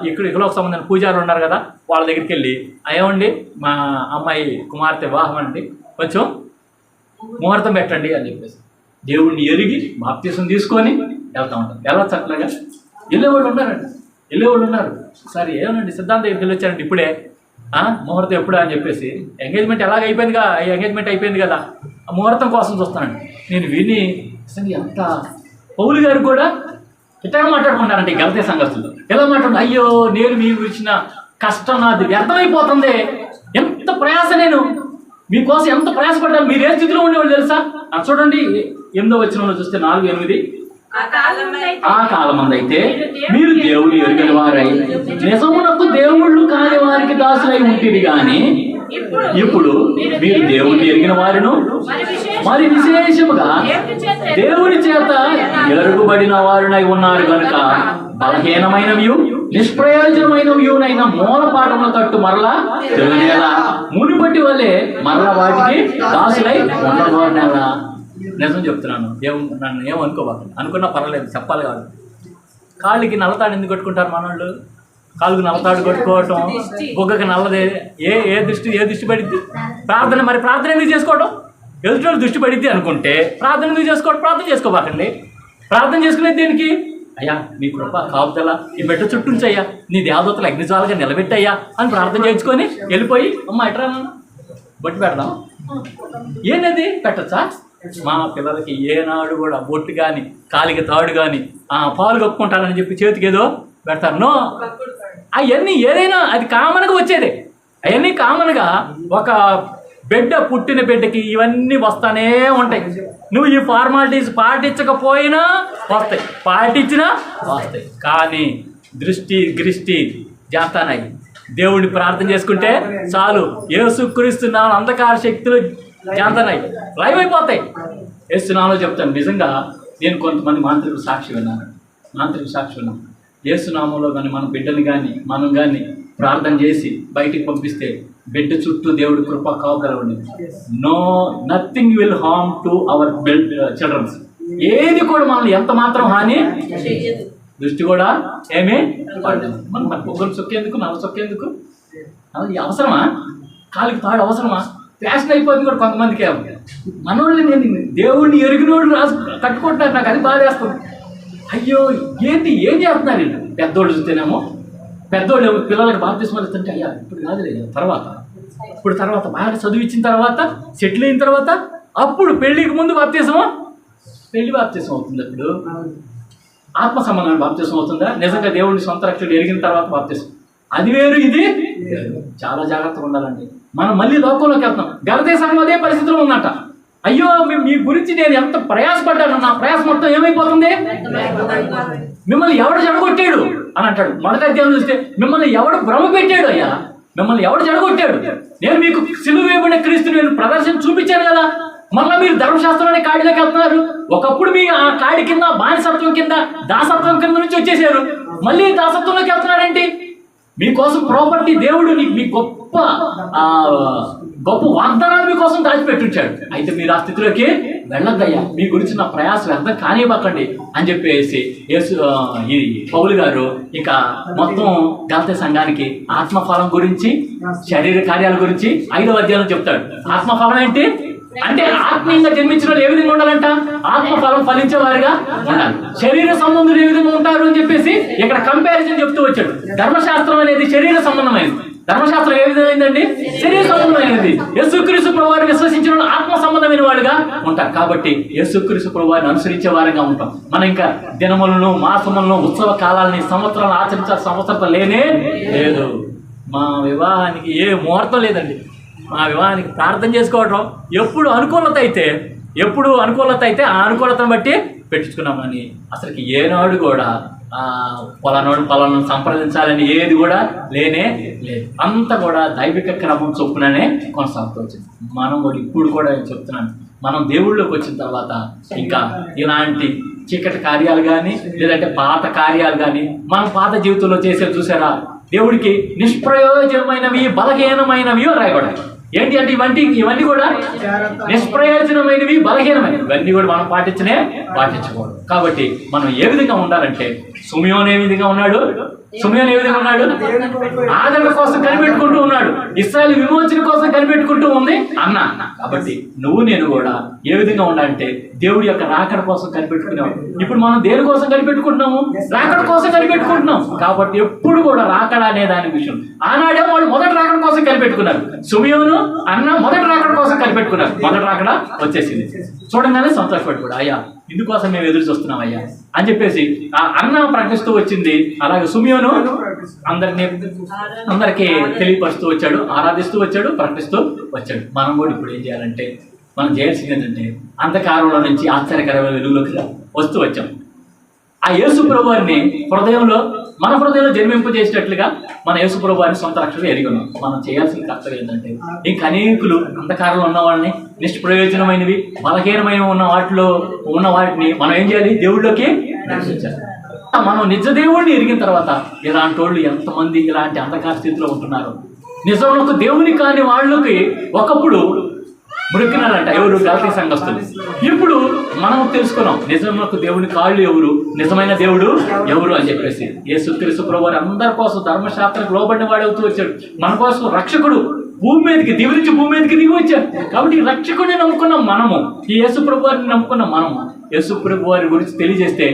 ఇక్కడ సంబంధించిన పూజారులు ఉన్నారు కదా, వాళ్ళ దగ్గరికి వెళ్ళి, ఏమండి మా అమ్మాయి కుమార్తె వివాహం అండి, కొంచెం ముహూర్తం పెట్టండి అని చెప్పేసి దేవుడిని ఎరిగి బాప్తీసం తీసుకొని వెళ్తూ ఉంటారు. వెళ్ళొచ్చు అట్లాగా వెళ్ళేవాళ్ళు ఉన్నారు. సరే, ఏమనండి సిద్ధాంతం దగ్గరికి వెళ్ళొచ్చారండి ఇప్పుడే, ముహూర్తం ఎప్పుడా అని చెప్పేసి, ఎంగేజ్మెంట్ ఎలాగ అయిపోయిందిగా, ఎంగేజ్మెంట్ అయిపోయింది కదా, ముహూర్తం కోసం చూస్తానండి. నేను విని అసలు ఎంత పౌలు గారు కూడా ఇట్లా మాట్లాడుకుంటారంటే గలతీ సంఘస్థులు ఎలా మాట్లాడు, అయ్యో నేను మీ ఇచ్చిన కష్టం నాది వ్యర్థమైపోతుంది, ఎంత ప్రయాస, నేను మీకోసం ఎంత ప్రయాసపడ్డాను, మీరు ఏ స్థితిలో ఉండేవాళ్ళు తెలుసా. చూడండి 8వ వచనంలో చూస్తే 4:8, ఆ కాలమందైతే మీరు దేవుని ఎరుగని వారై నిజమునకు దేవుళ్ళు కాని వారికి దాసులై ఉంటుంది కానీ ఇప్పుడు మీరు దేవుణ్ణి ఎరిగిన వారును మరి విశేషముగా దేవుని చేత ఎరుగుబడిన వారునై ఉన్నారు కనుక బలహీనమైనవి నిష్ప్రయోజనమైనవినైనా మూల పాఠముల తట్టు మరలా తెలియనేలా మునుపటి వల్లే మరలా వాటికి దాసులై ఉండగోనేలా. నిజం చెప్తున్నాను, నన్ను ఏమనుకోవాలి, అనుకున్నా పర్వాలేదు, చెప్పాలి కాదు. కాళ్ళకి నల్లతాడు ఎందుకు కట్టుకుంటారు మనోళ్ళు? కాళ్ళకు నల్లతాడు కట్టుకోవటం, బొగ్గకి నల్లదే, ఏ దృష్టి పడిద్ది? ప్రార్థన, మరి ప్రార్థన ఎందుకు చేసుకోవడం? ఎదుటి దృష్టి పడిద్ది అనుకుంటే ప్రార్థన ఎందుకు చేసుకోవడం? ప్రార్థన చేసుకోబాకండి. ప్రార్థన చేసుకునేది దేనికి? అయ్యా నీ కృప కాపుదల ఈ బిడ్డ చుట్టూంచయ్యా, నీ దేవదూతలు అగ్నిజ్వాలుగా నిలబెట్టయ్యా అని ప్రార్థన చేయించుకొని వెళ్ళిపోయి అమ్మ ఎట్రా బొట్టు పెడదాం, ఏంటది పెట్టచ్చా? మా పిల్లలకి ఏనాడు కూడా బొట్టు కానీ కాలికి తాడు కానీ పాలు కప్పుకుంటారని చెప్పి చేతికి ఏదో పెడతారు. నో, అవన్నీ ఏదైనా అది కామన్గా వచ్చేదే. అవన్నీ కామన్గా ఒక బిడ్డ పుట్టిన బిడ్డకి ఇవన్నీ వస్తానే ఉంటాయి. నువ్వు ఈ ఫార్మాలిటీస్ పాటించకపోయినా వస్తాయి, పాటించినా వస్తాయి. కానీ దృష్టి జాతానాయి. దేవుడిని ప్రార్థన చేసుకుంటే చాలు, యేసుక్రీస్తునామమున అంధకార శక్తులు జాతానాయి, లైవ్ అయిపోతాయి. యేసునామములో చెప్తాను, నిజంగా నేను కొంతమంది మాంత్రిక సాక్షి విన్నాను. యేసునామములో కానీ మన బిడ్డని కానీ మనం కానీ ప్రార్థన చేసి బయటికి పంపిస్తే బిడ్డ చుట్టూ దేవుడి కృప కాపుదల ఉండేది. Nothing will harm to our childrens. ఏది కూడా మనల్ని ఎంత మాత్రం హాని, దృష్టి కూడా ఏమీ పడలేదు. మన పొగలు చొక్కేందుకు, నల్ల చొక్కేందుకు అది అవసరమా? కాలికి తాడు అవసరమా? ఫ్యాషన్ అయిపోయింది కూడా కొంతమందికి. మనోళ్ళని నేను దేవుడిని ఎరిగినోడు కట్టుకుంటున్నారు, నాకు అది బాధేస్తుంది. అయ్యో ఏంటి, ఏం చేస్తున్నారు వీళ్ళు? పెద్దోళ్ళు చూస్తేనేమో, పెద్దోళ్ళు పిల్లలకి బాప్తిస్మాలు ఇస్తుంటే అయ్యా ఇప్పుడు కాదులే, తర్వాత బాగా చదివించిన తర్వాత సెటిల్ అయిన తర్వాత అప్పుడు పెళ్ళికి ముందు బాప్తిసం అవుతుంది. అప్పుడు ఆత్మ సంబంధమైన బాప్తిసం అవుతుందా? నిజంగా దేవుడిని సొంత రక్షకుడు ఎరిగిన తర్వాత బాప్తిసం, అది వేరు, ఇది చాలా జాగ్రత్తగా ఉండాలండి. మనం మళ్ళీ లోకంలోకి వెళ్తాం. గలతీ సంఘం అదే పరిస్థితిలో ఉందంట. అయ్యో మీ గురించి నేను ఎంత ప్రయాసపడ్డాను, నా ప్రయాస మొత్తం ఏమైపోతుంది? మిమ్మల్ని ఎవడు జడగొట్టాడు అని అంటాడు. మొదటి అధ్యాయం చూస్తే మిమ్మల్ని ఎవడు భ్రమ పెట్టాడు? అయ్యా మిమ్మల్ని ఎవడు జడగొట్టాడు? నేను మీకు సిలువ వేయబడిన క్రీస్తుని నేను ప్రదర్శన చూపించాను కదా, మళ్ళీ మీరు ధర్మశాస్త్రంలోనే కాడిలోకి వెళ్తున్నారు. ఒకప్పుడు మీ ఆ కాడి కింద బానిసత్వం కింద దాసత్వం కింద నుంచి వచ్చేసారు, మళ్ళీ దాసత్వంలోకి వెళ్తున్నారేంటి? మీకోసం ప్రాపర్టీ దేవుడు మీ గొప్ప వాగ్దానాలు మీకోసం దాచిపెట్టించాడు. అయితే మీరు ఆ స్థితిలోకి వెళ్ళొద్దయ్యా, మీ గురించి నా ప్రయాసం వ్యర్థం కానివ్వకండి అని చెప్పేసి ఈ పౌలు గారు ఇక మొత్తం గలతీ సంఘానికి ఆత్మఫలం గురించి, శరీర కార్యాల గురించి 5వ అధ్యాయంలో చెప్తాడు. ఆత్మఫలం ఏంటి అంటే ఆత్మీయంగా జన్మించిన వాళ్ళు ఏ విధంగా ఉండాలంట? ఆత్మఫలం ఫలించే వారిగా ఉండాలి. శరీర సంబంధులు ఏ విధంగా ఉంటారు అని చెప్పేసి ఇక్కడ కంపారిజన్ చెప్తూ వచ్చాడు. ధర్మశాస్త్రం అనేది శరీర సంబంధమైనది. ధర్మశాస్త్రం ఏ విధమైందండి? శరీర సంబంధమైనది. యేసుక్రీస్తు ప్రభువారిని విశ్వసించిన ఆత్మ సంబంధమైన వాడుగా ఉంటారు. కాబట్టి యేసుక్రీస్తు ప్రభువారిని అనుసరించే వారిగా ఉంటాం. మనం ఇంకా దినములను, మాసములను, ఉత్సవ కాలాలని, సంవత్సరాలు ఆచరించాల్సిన అవసరం లేనే లేదు. మా వివాహానికి ఏ ముహూర్తం లేదండి. మా వివాహానికి ప్రార్థన చేసుకోవడం ఎప్పుడు అనుకూలత అయితే ఆ అనుకూలతను బట్టి పెట్టించుకున్నామని, అసలుకి ఏనాడు కూడా పలానాడు సంప్రదించాలని ఏది కూడా లేనే లేదు. అంతా కూడా దైవిక క్రమం చొప్పుననే కొనసాగుతూ వచ్చింది. మనం కూడా ఇప్పుడు కూడా చెప్తున్నాను, మనం దేవుళ్ళలోకి వచ్చిన తర్వాత ఇంకా ఇలాంటి చీకటి కార్యాలు కానీ లేదంటే పాత కార్యాలు కానీ మనం పాత జీవితంలో చేసేది చూసారా, దేవుడికి నిష్ప్రయోజనమైనవి, బలహీనమైనవి రాయబడాలి. ఏంటి అంటే ఇవన్నీ కూడా నిష్ప్రయోజనమైనవి, బలహీనమైనవి, ఇవన్నీ కూడా మనం పాటించకూడదు. కాబట్టి మనం ఏ విధంగా ఉండాలంటే సుమియోన్ ఏ విధంగా ఉన్నాడు? సుమియోన్ ఏ విధంగా ఉన్నాడు? ఆదరణ కోసం కనిపెట్టుకుంటూ ఉన్నాడు. ఇశ్రాయేలు విమోచన కోసం కనిపెట్టుకుంటూ ఉంది అన్న. కాబట్టి నువ్వు నేను కూడా ఏ విధంగా ఉండాలంటే దేవుడి యొక్క రాకడ కోసం కనిపెట్టుకున్నాం. ఇప్పుడు మనం దేని కోసం కనిపెట్టుకుంటున్నాము? రాకడ కోసం కనిపెట్టుకుంటున్నాం. కాబట్టి ఎప్పుడు కూడా రాకడ అనే దాని విషయం. ఆనాడే వాళ్ళు మొదటి రాకడ కోసం కనిపెట్టుకున్నారు. సుమియోను అన్న మొదటి రాకడ కోసం కనిపెట్టుకున్నారు. మొదటి రాకడ వచ్చేసింది. చూడంగానే సంతోషపడిపోయాడు. అయ్యా ఇందుకోసం మేము ఎదురు చూస్తున్నాం అయ్యా అని చెప్పేసి ఆ అన్న ప్రకటిస్తూ వచ్చింది. అలాగే సుమియోను అందరికీ తెలియపరుస్తూ వచ్చాడు, ఆరాధిస్తూ వచ్చాడు, ప్రకటిస్తూ వచ్చాడు. మనం కూడా ఇప్పుడు ఏం చేయాలంటే మనం చేయాల్సింది ఏంటంటే అంధకారంలో నుంచి ఆశ్చర్యకరమైన వెలుగులోకి వస్తూ వచ్చాం. ఆ యేసు ప్రభు వారిని మన హృదయంలో జన్మింపజేసేటట్లుగా మన యేసు ప్రభు వారిని సొంత రక్షణ ఎరిగి ఉన్నాం. మనం చేయాల్సిన కర్తవ్యం ఏంటంటే ఇంకా అనేకులు అంధకారంలో ఉన్న వాళ్ళని, నిష్ప్రయోజనమైనవి, బలహీనమైన ఉన్న వాటిలో ఉన్న వాటిని మనం ఏం చేయాలి? దేవుళ్ళలోకి నడిపించాలి. మనం నిజ దేవుడిని ఎరిగిన తర్వాత ఇలాంటి వాళ్ళు ఎంతమంది ఇలాంటి అంధకార స్థితిలో ఉంటున్నారు. నిజంలో దేవుని కాని వాళ్ళకి ఒకప్పుడు మృక్కినారంట. ఎవరు? గలతీ సంఘస్థులు. ఇప్పుడు మనం తెలుసుకున్నాం నిజంలో దేవుని కాళ్ళు ఎవరు, నిజమైన దేవుడు ఎవరు అని చెప్పేసి. యేసుక్రీస్తు ప్రభువారు అందరి కోసం ధర్మశాస్త్రానికి లోబడిన వాడు అవుతూ వచ్చాడు. మన కోసం రక్షకుడు భూమి మీదకి దివి నుంచి భూమి మీదకి దిగి వచ్చాడు. కాబట్టి ఈ రక్షకుడిని నమ్ముకున్నాం మనము, ఈ యేసు ప్రభువారిని నమ్ముకున్నాం మనము. యేసు ప్రభువారి గురించి తెలియజేస్తే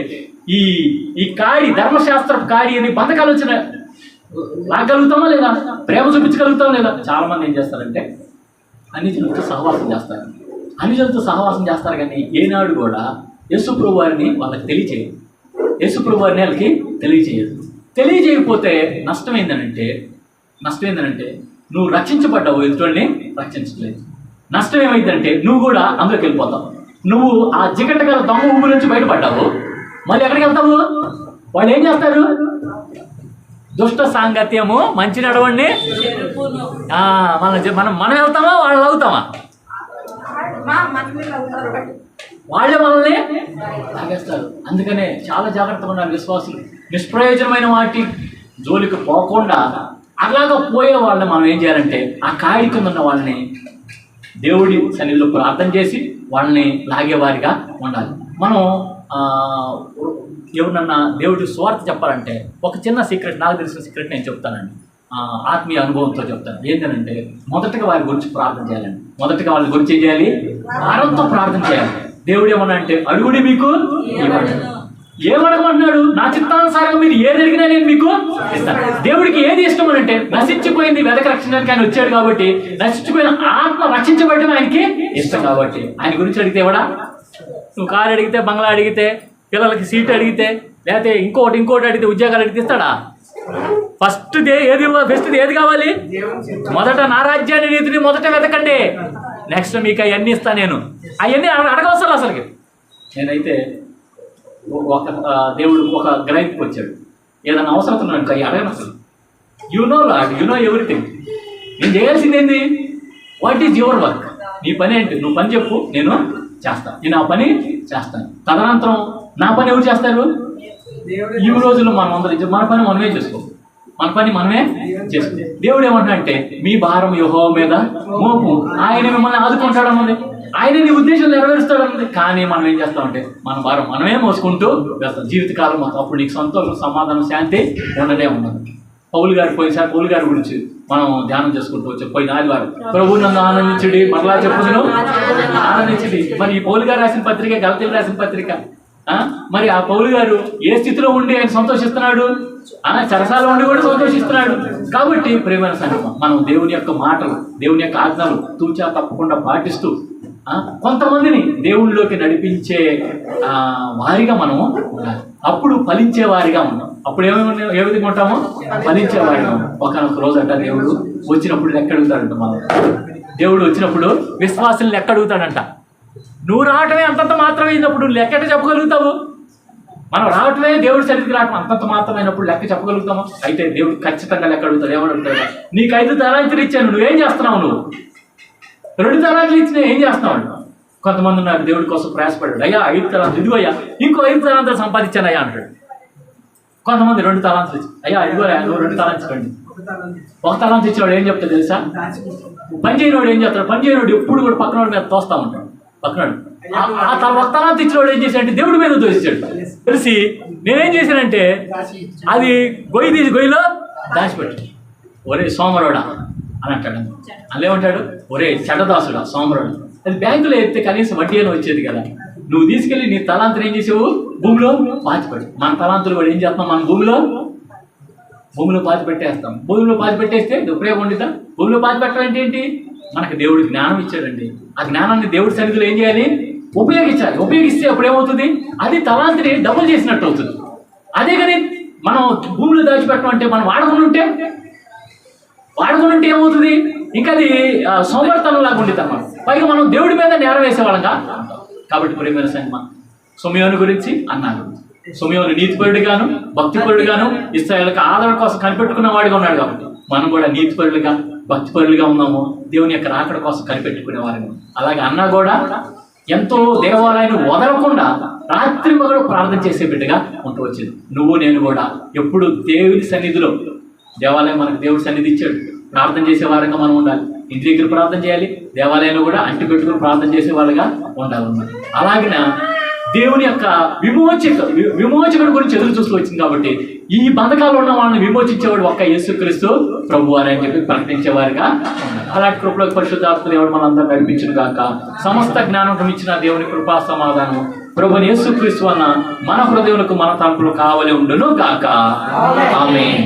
ఈ కాడి, ధర్మశాస్త్ర కాడి అని బంధకాలు వచ్చిన లాగలుగుతామా లేదా? ప్రేమ చూపించగలుగుతామా లేదా? చాలా మంది ఏం చేస్తారంటే అన్నిజనులతో సహవాసం చేస్తారు. అన్నిజనులతో సహవాసం చేస్తారు కానీ ఏనాడు కూడా యేసు ప్రభువారిని వాళ్ళకి తెలియచేయదు. యేసు ప్రభువారిని వాళ్ళకి తెలియచేయదు. తెలియజేయకపోతే నష్టం ఏంటంటే నువ్వు రక్షించబడ్డావు, ఎదుటిని రక్షించలేదు. నష్టం ఏమైందంటే నువ్వు కూడా అందులోకి వెళ్ళిపోతావు. నువ్వు ఆ జిగట గల దొంగ ఊబి నుంచి బయటపడ్డావు, మళ్ళీ ఎక్కడికి వెళ్తావు? వాళ్ళు ఏం చేస్తారు? దుష్ట సాంగత్యము మంచి నడవండి. మనం వెళ్తామా? వాళ్ళు అవుతామా? వాళ్ళే మనల్ని తాగేస్తారు. అందుకనే చాలా జాగ్రత్తగా ఉండాలి విశ్వాసులు. నిష్ప్రయోజనమైన వాటి జోలికి పోకుండా అలాగా పోయే వాళ్ళని మనం ఏం చేయాలంటే ఆ కాడి కింద ఉన్న వాళ్ళని దేవుడి సన్నిధిలో ప్రార్థన చేసి వాళ్ళని లాగేవారిగా ఉండాలి. మనం ఎవరన్నా దేవుడి స్వార్థ చెప్పాలంటే ఒక చిన్న సీక్రెట్, నాకు తెలిసిన సీక్రెట్ నేను చెప్తానండి. ఆత్మీయ అనుభవంతో చెప్తాను. ఏంటంటే మొదటగా వారి గురించి ప్రార్థన చేయాలండి. మొదటగా వాళ్ళ గురించి ఏం చేయాలి? భారంతో ప్రార్థన చేయాలి. దేవుడు ఏమన్నా అంటే అడుగుడి మీకు ఏమడగమంటున్నాడు? నా చిత్తానుసారంగా మీరు ఏది అడిగినా నేను మీకు ఇస్తాను. దేవుడికి ఏది ఇష్టం అని అంటే నశించిపోయింది వెదక రక్షించడానికి ఆయన వచ్చాడు కాబట్టి, నశించిపోయిన ఆత్మ రక్షించబడడం ఆయనకి ఇష్టం కాబట్టి ఆయన గురించి అడిగితే ఎవడా? నువ్వు కారు అడిగితే, బంగ్లా అడిగితే, పిల్లలకి సీటు అడిగితే, లేకపోతే ఇంకోటి అడిగితే, ఉద్యోగాలు అడిగితే ఇస్తాడా? ఫస్ట్ బెస్ట్ ఏది కావాలి? మొదట నా రాజ్యాన్ని నీతిని మొదట వెతకండి, నెక్స్ట్ మీకు అవన్నీ ఇస్తాను. నేను అవన్నీ అడగవసరం అసలుకి. నేనైతే దేవుడు ఒక గ్రహింపుకి వచ్చాడు, ఏదైనా అవసరం ఉన్నాడు అవి అడగను అసలు. You know everything. నేను చేయాల్సింది ఏంటి? What is your work? నీ పని ఏంటి? నువ్వు పని చెప్పు, నేను చేస్తాను. నేను ఆ పని చేస్తాను. తదనంతరం నా పని ఎవరు చేస్తారు? ఈ రోజుల్లో మనం అందరం మన పని మనమే చేసుకో, దేవుడు ఏమంటా అంటే మీ భారం యెహోవా మీద మోపు, ఆయన మిమ్మల్ని ఆదుకుంటాడన్నది, ఆయన నీ ఉద్దేశం నెరవేరుస్తాడన్నది. కానీ మనం ఏం చేస్తామంటే మన భారం మనమే మోసుకుంటూ వెళ్తాం జీవితకాలం మొత్తం. అప్పుడు నీకు సంతోషం, సమాధానం, శాంతి ఉండనే ఉండదు. పౌలు గారి గురించి మనం ధ్యానం చేసుకుంటూ వచ్చాం పోయిన ఆదివారం. ప్రభు నన్ను ఆనందించడి, మరలా చెప్పుదును ఆనందించడి. మరి ఈ పౌలు గారు రాసిన పత్రిక, గలతీయులకు రాసిన పత్రిక. మరి ఆ పౌలు గారు ఏ స్థితిలో ఉండి ఆయన సంతోషిస్తున్నాడు? చెరసాలలో ఉండి కూడా సంతోషిస్తున్నాడు. కాబట్టి ప్రేమైన సంగమం, మనం దేవుని యొక్క మాటలు, దేవుని యొక్క ఆజ్ఞలు తూచా తప్పకుండా పాటిస్తూ కొంతమందిని దేవుళ్ళలోకి నడిపించే వారిగా మనము ఉండాలి. అప్పుడు ఫలించే వారిగా ఉన్నాం. అప్పుడు ఏ విధంగా ఉంటామో ఫలించే వారిగా ఉన్నాం. ఒకనొక రోజు అంట దేవుడు వచ్చినప్పుడు లెక్క అడుగుతాడంట. దేవుడు వచ్చినప్పుడు విశ్వాసులు లెక్క అడుగుతాడంట. నువ్వు రావటమే అంతంత మాత్రమైనప్పుడు లెక్క చెప్పగలుగుతావు? మనం రావటమే దేవుడి సన్నిధికి రావటం అంతంత మాత్రమైనప్పుడు లెక్క చెప్పగలుగుతాము? అయితే దేవుడు ఖచ్చితంగా లెక్క అడుగుతాడు. ఏమని అడుగుతాడు? నీకు 5 తలాంతులు ఇచ్చాను, నువ్వేం చేస్తున్నావు? నువ్వు 2 తలాంతులు ఇచ్చినా ఏం చేస్తున్నావు? కొంతమంది ఉన్నారు దేవుడి కోసం ప్రయాసపడ్డాడు. అయ్యా 5 తలాంతులు, ఇదిగో అయ్యా ఇంకో 5 తలాంతులు సంపాదించాను అయ్యా అంటాడు. కొంతమంది 2 తలాంతులు ఇచ్చి, అయ్యా ఇదిగో నువ్వు 2 తలాంతులు ఇచ్చండి. 1 తలాంతు ఇచ్చేవాడు ఏం చెప్తాడు తెలుసా? పని చేయనివాడు ఏం చేస్తాడు? పని చేయనివాడు ఎప్పుడు కూడా పక్కన మీద తోస్తా ఉంటాడు. పక్కనాడు 1 తలాంతు ఇచ్చినవాడు ఏం చేశాడంటే దేవుడి మీద దోషించాడు. తెలిసి నేనేం చేశానంటే అది గొయ్యి తీసి గొయ్యిలో దాచిపెట్టు. ఒరే సోమరోడా అని అంటాడు. అల్లేమంటాడు, ఒరే చెడ్డదాసుడా సోమరోడా. అది బ్యాంకులో ఎత్తే కనీసం వడ్డీ అని వచ్చేది కదా. నువ్వు తీసుకెళ్ళి నీ తలాంతులు ఏం చేసావు, భూమిలో పాతిపెట్టు. మన తలాంతులు కూడా ఏం చేస్తాం, మన భూమిలో పాతి పెట్టేస్తాం. భూమిలో పాతి పెట్టేస్తే ఉపయోగం ఉండిద్దా? భూమిలో పాతి పెట్టడం అంటే ఏంటి? మనకు దేవుడు జ్ఞానం ఇచ్చాడండి. ఆ జ్ఞానాన్ని దేవుడి సన్నిధిలో ఏం చేయాలి, ఉపయోగించాలి. ఉపయోగిస్తే అప్పుడు ఏమవుతుంది, అది తలాంతిని డబుల్ చేసినట్టు అవుతుంది. అదే కానీ మనం భూమిలో దాచిపెట్టడం అంటే మనం వాడుకుని ఉంటే ఏమవుతుంది, ఇంకా అది సోమర్థనం లాగా ఉండిద్ది అన్నమాట. పైగా మనం దేవుడి మీద నేరం వేసేవాళ్ళంగా. కాబట్టి ప్రియమైన సంగమ, సొమ్యోను గురించి అన్నారు. సొమ్యోను నీతిపరుడుగాను భక్తిపరుడుగాను ఇశ్రాయేలుకు ఆదరణ కోసం కనిపెట్టుకున్న వాడిగా ఉన్నాడు. కాబట్టి మనం కూడా నీతిపరులుగా భక్తిపరులుగా ఉన్నాము, దేవుని యొక్క రాకడ కోసం కనిపెట్టుకునేవారు. అలాగే అన్నా కూడా ఎంతో దేవాలయాన్ని వదలకుండా రాత్రి మగడు ప్రార్థన చేసే బిడ్డగా ఉంటూ వచ్చింది. నువ్వు నేను కూడా ఎప్పుడు దేవుని సన్నిధిలో, దేవాలయం మనకు దేవుడి సన్నిధి ఇచ్చాడు, ప్రార్థన చేసే వారంగా మనం ఉండాలి. ఇంటి దగ్గర ప్రార్థన చేయాలి, దేవాలయంలో కూడా అంటి పెట్టుకుని ప్రార్థన చేసే వాళ్ళగా ఉండాలన్నమాట. అలాగిన దేవుని యొక్క విమోచకుడి గురించి ఎదురు చూస్తూ వచ్చింది. కాబట్టి ఈ బంధకాలు ఉన్న వాళ్ళని విమోచించేవాడు ఒక్క యేసుక్రీస్తు ప్రభు అని చెప్పి ప్రకటించేవారుగా ఉండాలి. అలాంటి కృపలోకి పరిశుద్ధాత్మ దేవుడు మనందరూ నడిపించును గాక. సమస్త జ్ఞానం ఇచ్చిన దేవుని కృపా సమాధానం ప్రభుని యేసుక్రీస్తు అన్న మన హృదయులకు మన తలుపులు కావలి ఉండును గాక. ఆమేన్.